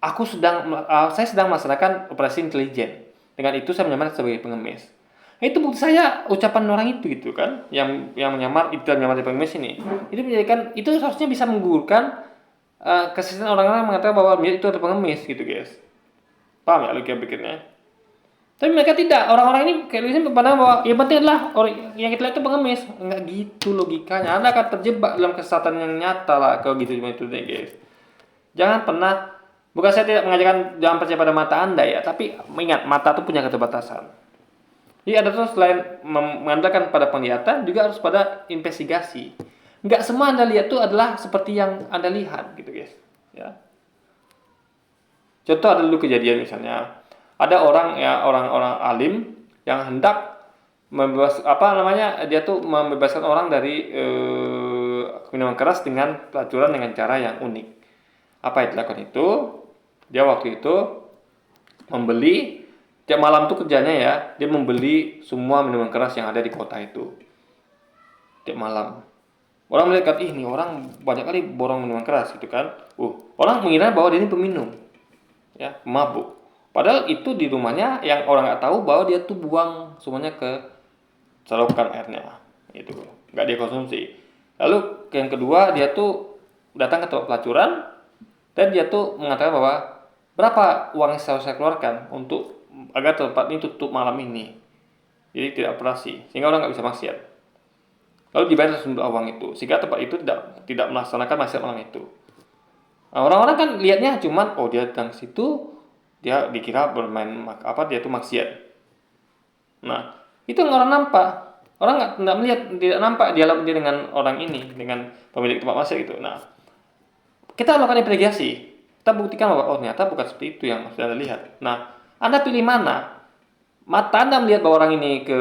saya sedang melaksanakan operasi intelijen. Dengan itu saya menyamar sebagai pengemis. Nah, itu bukti saya ucapan orang itu gitu kan, yang menyamar itu menyamar pengemis ini. Itu menjadikan itu seharusnya bisa menggugurkan kesaksian orang-orang mengatakan bahwa dia itu adalah pengemis gitu guys. Paham ya logika pikirnya? Tapi mereka tidak. Orang-orang ini kayak Luisnya berpandang bahwa ya penting adalah orang yang kita lihat itu pengemis. Enggak gitu logikanya. Anda akan terjebak dalam kesesatan yang nyata lah kalau gitu itu deh guys. Jangan pernah, bukan saya tidak mengajarkan jangan percaya pada mata Anda ya, tapi ingat mata itu punya keterbatasan. Jadi ada terus selain mengandalkan pada penglihatan juga harus pada investigasi. Enggak semua Anda lihat itu adalah seperti yang Anda lihat gitu guys. Ya. Contoh ada dulu kejadian misalnya ada orang-orang alim yang hendak dia tuh membebaskan orang dari minuman keras dengan pelacuran dengan cara yang unik. Apa yang dilakukan itu? Dia waktu itu membeli tiap malam tuh kerjanya ya, dia membeli semua minuman keras yang ada di kota itu. Tiap malam. Orang melihat, ini orang banyak kali borong minuman keras gitu kan. Orang mengira bahwa dia ini peminum. Ya, mabuk. Padahal itu di rumahnya yang orang nggak tahu bahwa dia tuh buang semuanya ke selokan airnya. Gitu. Nggak dia konsumsi. Lalu yang kedua dia tuh datang ke tempat pelacuran dan dia tuh mengatakan bahwa berapa uang yang harus saya keluarkan untuk agar tempat ini tutup malam ini. Jadi tidak operasi, sehingga orang nggak bisa maksiat. Lalu dibayar sejumlah uang itu, sehingga tempat itu tidak melaksanakan maksiat malam itu. Nah, orang-orang kan lihatnya cuman dia datang ke situ, dia dikira bermain dia tuh maksiat. Nah, itu yang orang nampak. Orang nggak melihat, tidak nampak dialog dia dengan orang ini, dengan pemilik tempat maksiat itu. Nah, kita lakukan investigasi. Kita buktikan bahwa ternyata bukan seperti itu yang Anda lihat. Nah, Anda pilih mana? Mata Anda melihat bahwa orang ini ke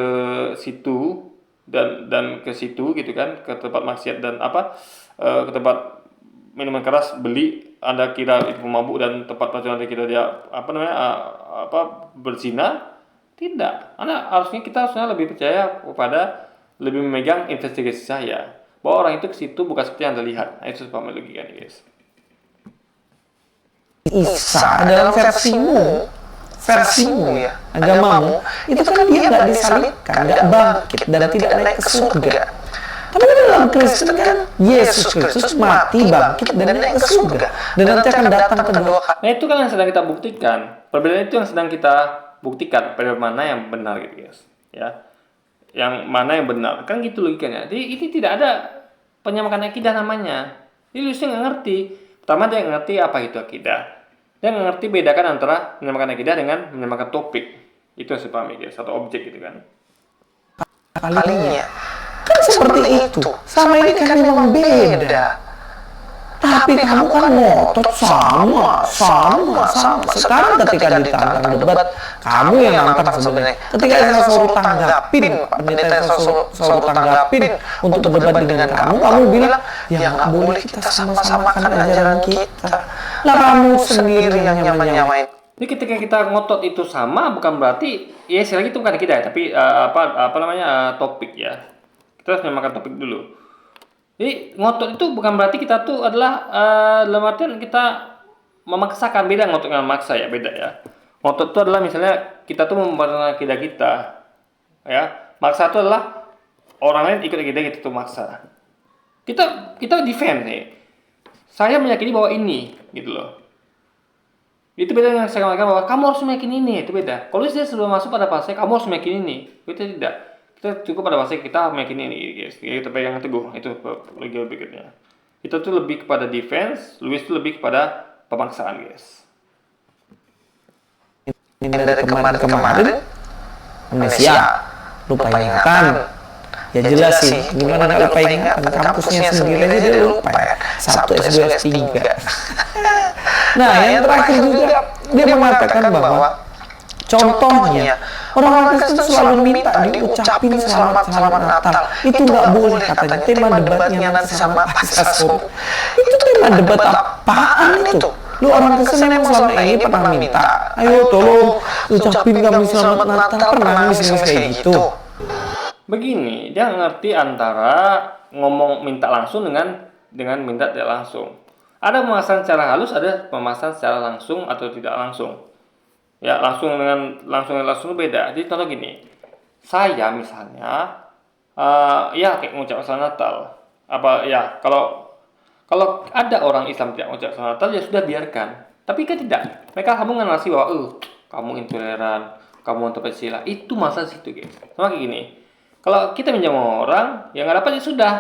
situ dan ke situ gitu kan, ke tempat maksiat dan ke tempat minuman keras beli, Anda kira itu pemabuk dan tempat pelacuran kita dia berzina? Tidak. Kita harusnya lebih percaya kepada, lebih memegang investigasi saya bahwa orang itu ke situ bukan seperti yang Anda lihat. Nah, itu sepaham logikanya guys. Isa dalam versimu ya, agamamu, itu kan dia nggak disalibkan, nggak bangkit dan tidak naik ke surga. Tapi dalam Kristen kan Yesus Kristus mati, bangkit dan naik ke surga, dan nanti akan datang kedua kali. Nah, itu kan yang sedang kita buktikan. Perbedaan itu yang sedang kita buktikan pada mana yang benar gitu guys. Ya, yang mana yang benar kan gitu logikanya. Jadi ini tidak ada penyamakan akidah namanya. Jadi Lucy nggak ngerti. Pertama dia ngerti apa itu akidah. Dia nggak ngerti bedakan antara menyamakan akidah dengan menyamakan topik. Itu yang saya pahami guys, satu objek gitu kan. Kalinya kan seperti itu. Sama ini kan memang beda. Tapi kamu kan ngotot sama. Sekarang ketika ditantang debat, kamu yang nantang sebenarnya. Ketika saya suruh tanggapin, pendeta yang suruh tanggapin untuk berdebat dengan kamu bilang, ya nggak boleh kita sama-samakan ajaran kita. Lah kamu sendiri yang nyamain. Jadi ketika kita ngotot itu sama, bukan berarti ya sekali lagi itu bukan akidah, tapi topik ya. Kita harus menyamakan topik dulu. Jadi ngotot itu bukan berarti kita tuh adalah dalam artian kita memaksakan. Beda ngotot dengan maksa ya, beda ya. Ngotot itu adalah misalnya kita tuh memperkenalkan akidah kita, ya. Maksa itu adalah orang lain ikut akidah kita tuh maksa. Kita defend nih. Saya meyakini bahwa ini, gitu loh. Itu beda dengan saya mengatakan bahwa kamu harus meyakini ini, itu beda. Kalau dia sebelum masuk pada fase kamu harus meyakini ini, itu tidak. Kita cukup pada fase kita meyakini ini, guys. Kita pegang teguh, itu lagi berikutnya. Kita tuh lebih kepada defense, Luis tuh lebih kepada pemaksaan, guys. Ini dari kemarin amnesia, lupa ingatan. Ya jelas sih, gimana nggak lupa ingatan, kampusnya sendiri aja dia lupa ya. 1, S2, S3. Nah, yang terakhir juga dia mengatakan bahwa contohnya orang Kristen selalu minta diucapin selamat Natal. Itu nggak boleh katanya. Tema debatnya nanti sama Pastor. Itu tema debat apaan itu? Lu orang Kristen yang selama ini pernah minta, ayo tolong ucapin kami selamat Natal, pernah nangis kayak gitu. Begini, dia ngerti antara ngomong minta langsung dengan minta tidak langsung. Ada pemasaran secara halus, ada pemasaran secara langsung atau tidak langsung. Ya, langsung itu beda. Jadi contoh gini, saya misalnya, kayak ngucap selamat Natal. Kalau ada orang Islam tidak ngucap selamat Natal, ya sudah biarkan. Tapi kan tidak. Mereka kamu ngasih bahwa, kamu intoleran, kamu untuk Pancasila. Itu masalah situ guys. Sama kayak gini. Kalau kita pinjam orang, yang nggak dapat ya sudah.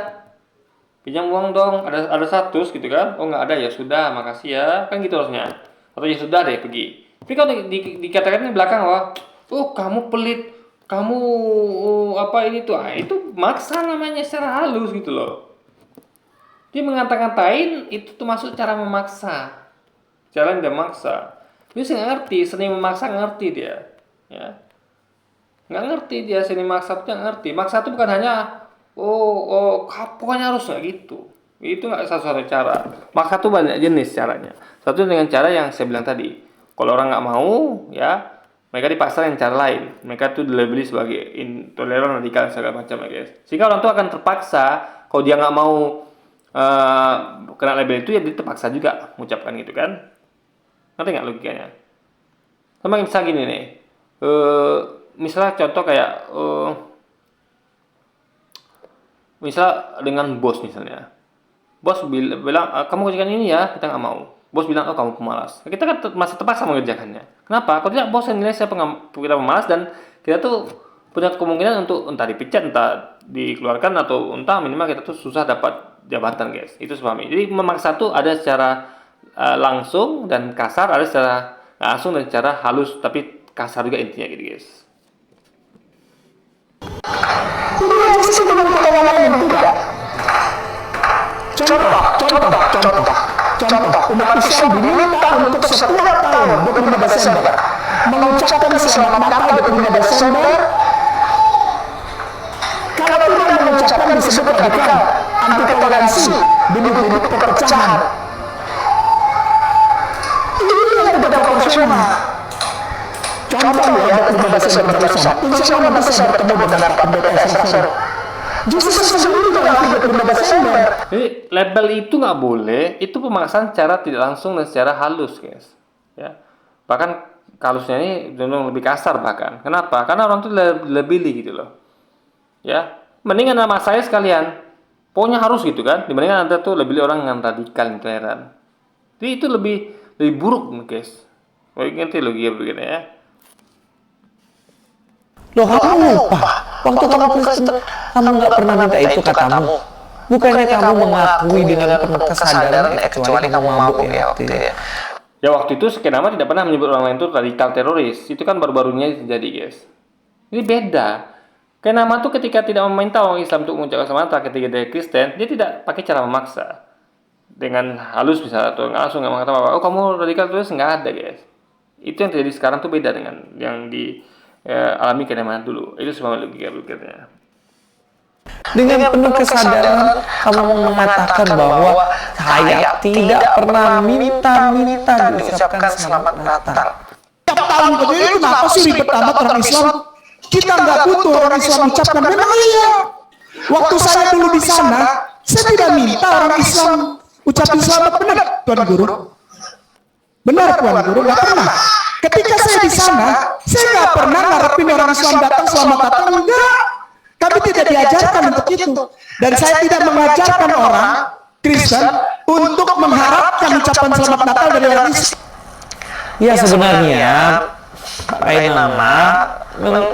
Pinjam uang dong, ada 100 gitu kan? Oh nggak ada ya sudah, makasih ya, kan gitu harusnya. Atau ya sudah deh pergi. Tapi kalau dikatakan di belakang wah, oh kamu pelit, kamu apa ini tuh, itu maksa namanya secara halus gitu loh. Dia mengata-ngatain itu tuh masuk cara memaksa, cara yang dia maksa. Dia sih nggak ngerti, seni memaksa ngerti dia, ya. Nggak ngerti dia seni maksa tuh nggak ngerti. Maksa itu bukan hanya pokoknya harus nggak gitu. Itu nggak satu-satu cara. Maksa tuh banyak jenis caranya. Satu dengan cara yang saya bilang tadi. Kalau orang nggak mau, ya mereka dipaksa dengan cara lain. Mereka tuh dilabeli sebagai intoleran, radikal segala macam ya guys. Sehingga orang tuh akan terpaksa kalau dia nggak mau kena label itu ya dia terpaksa juga mengucapkan gitu kan. Ngerti nggak logikanya? Sama misalnya gini nih. Misalnya contoh kayak misal dengan bos misalnya, bos bilang kamu kerjakan ini ya, kita nggak mau. Bos bilang oh kamu pemalas, kita kan masih terpaksa mengerjakannya. Kenapa? Kalau tidak bos yang nilai kita pemalas dan kita tuh punya kemungkinan untuk entah dipecat, entah dikeluarkan atau entah minimal kita tuh susah dapat jabatan guys. Itu sepahami. Jadi memaksa tuh ada secara langsung dan kasar, ada secara langsung dan secara halus tapi kasar juga intinya gitu guys. Contoh, umat Islam diminta untuk setiap tahun 25 Desember mengucapkan selamat Natal 25 Desember. Kalau tidak mengucapkan disebut radikal, anti toleransi, bunuh-bunuh perpecahan. Ini yang tidak proporsional. Contoh ya, 25 Desember barusan. Insya Allah nanti saya bertemu dengan Pak BPS Rasul. Justru sendiri dengan 25 Desember. Jadi label itu nggak boleh, itu pemaksaan secara tidak langsung dan secara halus guys. Ya, bahkan halusnya ini cenderung lebih kasar bahkan. Kenapa? Karena orang tuh lebih gitu loh. Ya, mendingan nama saya sekalian. Pokoknya harus gitu kan. Dibandingkan anda tuh lebih orang yang radikal, intoleran. Jadi itu lebih buruk guys. Oh, ngerti logika begini ya. Loh kamu lupa, waktu kamu Kristen, kamu nggak pernah minta itu katamu. Bukannya kamu mengakui dengan penuh kesadaran, kecuali kamu mabuk ya waktu itu ya. Ya waktu itu sekian lama tidak pernah menyebut orang lain itu radikal teroris. Itu kan baru-barunya terjadi guys. Ini beda. Kayak nama tuh ketika tidak meminta orang Islam untuk mengucapkan selamat ketika dia Kristen, dia tidak pakai cara memaksa. Dengan halus misalnya atau langsung nggak mengatakan apa, oh kamu radikal teroris, nggak ada guys. Itu yang terjadi sekarang tuh beda dengan yang alami ke mana dulu. Itu semua logika-logikanya. Dengan penuh kesadaran kamu mengatakan bahwa saya tidak pernah minta diucapkan selamat Natal. Tiap tahun begini kenapa sih ribet amat orang Islam? Kita nggak butuh orang Islam ucapkan. Memang iya. Waktu saya dulu di sana, saya tidak minta orang Islam ucapin selamat. Benar, Tuan Guru? Benar, Tuan Guru, nggak pernah. Ketika saya di sana, saya nggak pernah ngarepin orang Islam datang selamat Natal, enggak. Kami tidak diajarkan untuk itu. Dan saya tidak mengajarkan orang Kristen untuk mengharapkan ucapan selamat Natal dari orang Islam. Ya sebenarnya, Pak Nama,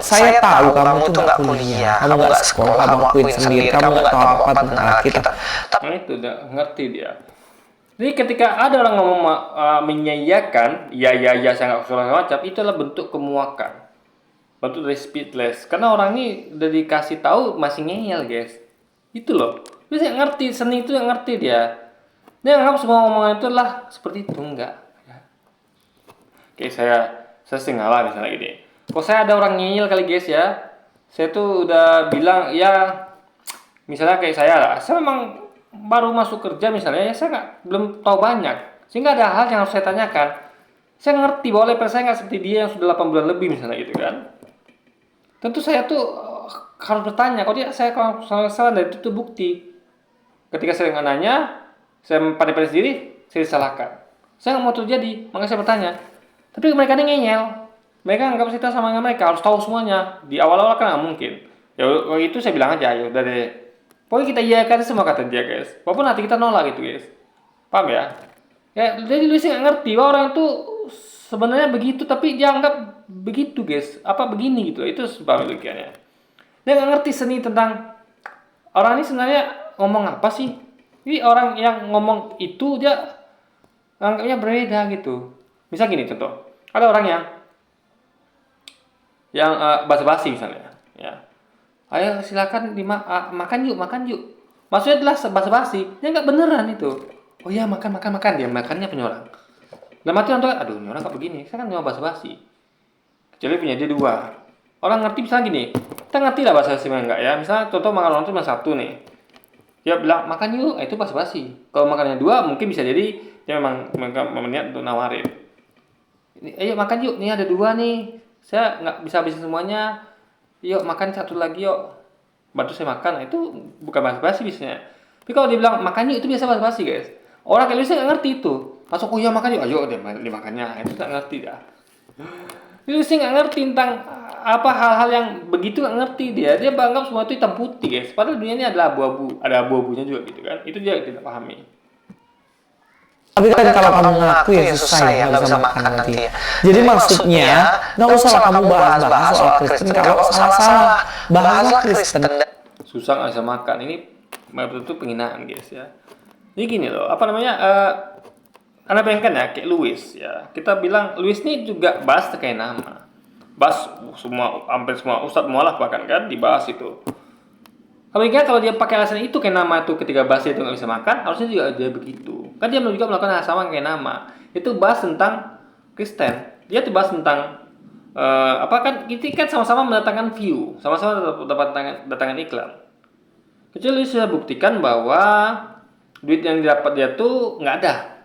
saya tahu kamu tuh nggak kuliah, kamu nggak sekolah, kamu lakuin sendiri, kamu nggak tahu apa tentang kita. Nah itu udah ngerti dia. Jadi ketika ada orang ngomong menyanyiakan, ya saya nggak salah macam, itu adalah bentuk kemuakan, bentuk dari speechless. Karena orang ini udah dikasih tahu masih ngeyel guys, itu loh. Dia ngerti seni itu yang ngerti dia. Dia anggap semua omongan itu lah seperti itu enggak. Kayak saya sih ngalah misalnya gini. Kalau saya ada orang ngeyel kali guys ya, saya tuh udah bilang ya, misalnya kayak saya lah, saya memang baru masuk kerja misalnya, ya saya belum tahu banyak, sehingga ada hal yang harus saya tanyakan. Saya ngerti bahwa level saya nggak seperti dia yang sudah 8 bulan lebih misalnya gitu kan. Tentu saya tuh harus bertanya. Kalau dia saya kalau salah dan itu bukti. Ketika saya nggak nanya, saya pandai-pandai sendiri, saya disalahkan. Saya nggak mau terjadi, makanya saya bertanya. Tapi mereka ini ngeyel. Mereka anggap kita sama mereka harus tahu semuanya. Di awal-awal kan nggak mungkin. Ya waktu itu saya bilang aja, ya udah deh. Pokoknya kita iya kan semua kata dia guys. Walaupun nanti kita nolak gitu guys. Paham ya? Ya, jadi Luisnya nggak ngerti bahwa orang itu sebenarnya begitu, tapi dia anggap begitu, guys. Apa begini gitu. Itu sebab demikiannya. Dia nggak ngerti seni tentang orang ini sebenarnya ngomong apa sih. Jadi orang yang ngomong itu dia anggapnya berbeda gitu. Misal gini contoh. Ada orang yang basa-basi misalnya. Ya. Ayo silakan makan yuk. Maksudnya adalah basa-basi. Dia nggak beneran itu. Oh iya makan. Dia makannya punya orang. Dalam hati orang aduh ini orang kok begini. Saya kan cuma basa-basi. Kecuali punya dia 2. Orang ngerti misalnya gini. Kita ngerti lah basa-basi enggak ya. Misalnya contoh makan orang itu cuma 1 nih. Dia bilang makan yuk. Itu basa-basi. Kalau makannya 2 mungkin bisa jadi dia memang berniat untuk nawarin. Ayo makan yuk. Nih ada 2 nih. Saya nggak bisa habisin semuanya. Yuk makan 1 lagi yuk. Bantu saya makan. Nah, itu bukan basa-basi biasanya. Tapi kalau dia bilang makan yuk itu biasa basa-basi guys. Orang kayak Luis nggak ngerti itu. Masuk oh iya makan yuk. Ayo dia makannya. Itu nggak ngerti dah. Luis nggak ngerti tentang apa hal-hal yang begitu, nggak ngerti dia. Dia menganggap semua itu hitam putih guys. Padahal dunia ini adalah abu-abu. Ada abu-abunya juga gitu kan. Itu dia tidak pahami. Tapi kan kalau kamu ngaku ya susah ya, nggak bisa makan nanti ya. Jadi maksudnya, nggak usah kamu bahas-bahas soal Kristen kalau salah-salah. Bahaslah Kristen. Susah nggak bisa makan. Ini betul-betul penghinaan guys ya. Jadi gini loh, apa namanya? Anda bayangkan ya, kayak Luis ya. Kita bilang Luis ini juga bahas terkait nama. Bahas hampir semua ustadz mualaf bahkan kan dibahas itu. Kalau dia pakai alasan itu kayak nama itu ketika bahas itu nggak bisa makan, harusnya juga dia begitu. Kan dia juga melakukan hal sama kayak nama. Itu bahas tentang Kristen. Dia tuh bahas tentang apa kan kita kan sama-sama mendatangkan view, sama-sama dapat datangkan iklan. Kecuali sudah buktikan bahwa duit yang didapat dia tuh nggak ada.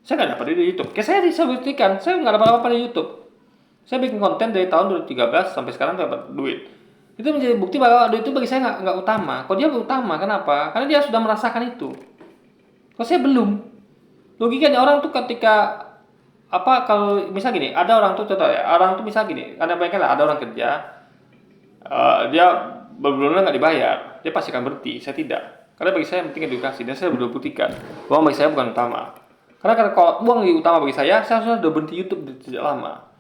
Saya nggak dapat duit di YouTube. Kayak saya bisa buktikan, saya nggak dapat apa-apa di YouTube. Saya bikin konten dari tahun 2013 sampai sekarang dapat duit. Itu menjadi bukti bahwa duit itu bagi saya nggak utama. Kalau dia utama, kenapa? Karena dia sudah merasakan itu. Kalau saya belum. Logikanya orang tuh ketika kalau misal gini, ada orang tuh contoh ya, orang tuh misal gini, ada bayangkanlah ada orang kerja, dia berbulan nggak dibayar, dia pasti akan berhenti. Saya tidak. Karena bagi saya yang penting edukasi dan saya sudah buktikan bahwa bagi saya bukan utama. Karena kalau uang yang utama bagi saya sudah berhenti YouTube sejak lama.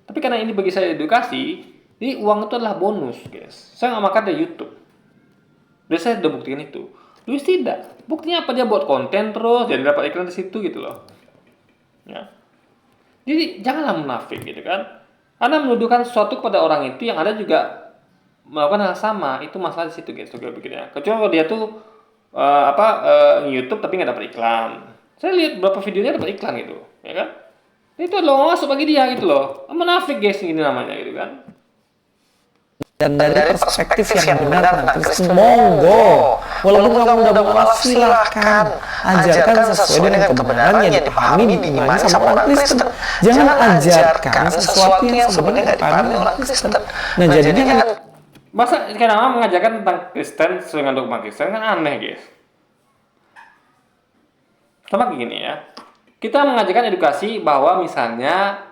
Tapi karena ini bagi saya edukasi, jadi uang itu adalah bonus, guys. Saya nggak makan dari YouTube. Dan saya sudah buktikan itu. Luis tidak. Buktinya apa? Dia buat konten terus, jadi dapat iklan di situ gitu loh. Ya. Jadi janganlah munafik gitu kan. Anda menuduhkan sesuatu kepada orang itu yang ada juga melakukan hal sama, itu masalah di situ guys. Begini. Kecuali kalau dia tuh YouTube tapi nggak dapat iklan. Saya lihat beberapa videonya dapat iklan gitu, ya kan? Itu loh masuk bagi dia gitu loh. Munafik guys ini namanya gitu kan. Dan dari perspektif yang benar tentang Kristen, monggo. Walaupun kamu udah mualaf, silakan ajarkan sesuai dengan kebenaran yang dipahami, diimani sama orang Kristen. Jangan ajarkan sesuatu yang sebenarnya nggak dipahami orang Kristen. Nah jadinya kan masa kayak nama mengajarkan tentang Kristen dengan dogma Kristen kan aneh guys. Sama gini ya. Kita mengajarkan edukasi bahwa misalnya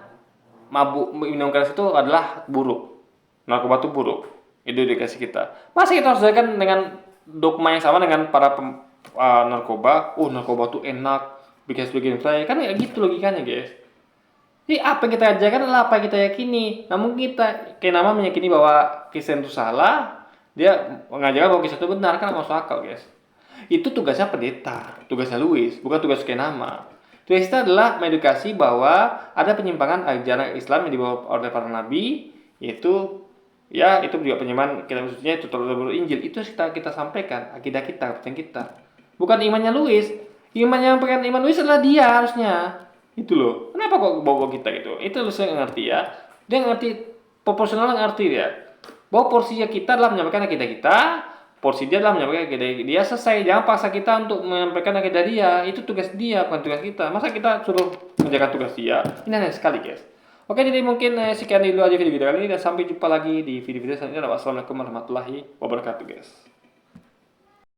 minum keras itu adalah buruk. Narkoba itu buruk. Itu edukasi kita. Masa kita harus ajarkan dengan dogma yang sama dengan para narkoba? Narkoba itu enak, bikin saya. Kan ya gitu logikanya, guys. Jadi apa yang kita ajarkan adalah apa yang kita yakini. Namun kita kayak nama meyakini bahwa Kristen itu salah, dia mengajarkan bahwa Kristen itu benar, kan masuk akal, guys. Itu tugasnya pendeta, tugasnya Luis, bukan tugas kayak nama. Tugas kita adalah mengedukasi bahwa ada penyimpangan ajaran Islam yang dibawa oleh para nabi, yaitu ya itu juga penyimpangan kita maksudnya itu terlalu Injil. Itu kita sampaikan akidah kita, kepercayaan kita. Bukan imannya Luis. Iman Luis adalah dia harusnya. Itu loh. Kenapa kok bawa kita gitu? Itu Luis nggak ngerti ya. Dia ngerti proporsional, ngerti dia. Bahwa porsinya kita adalah menyampaikan akidah kita, porsi dia adalah menyampaikan akidah dia. Selesai. Jangan paksa kita untuk menyampaikan akidah dia. Itu tugas dia, bukan tugas kita. Masa kita suruh menjaga tugas dia? Ini aneh sekali, guys. Oke, jadi mungkin sekian dulu aja video kali ini dan sampai jumpa lagi di video-video selanjutnya. Wassalamualaikum warahmatullahi wabarakatuh, guys.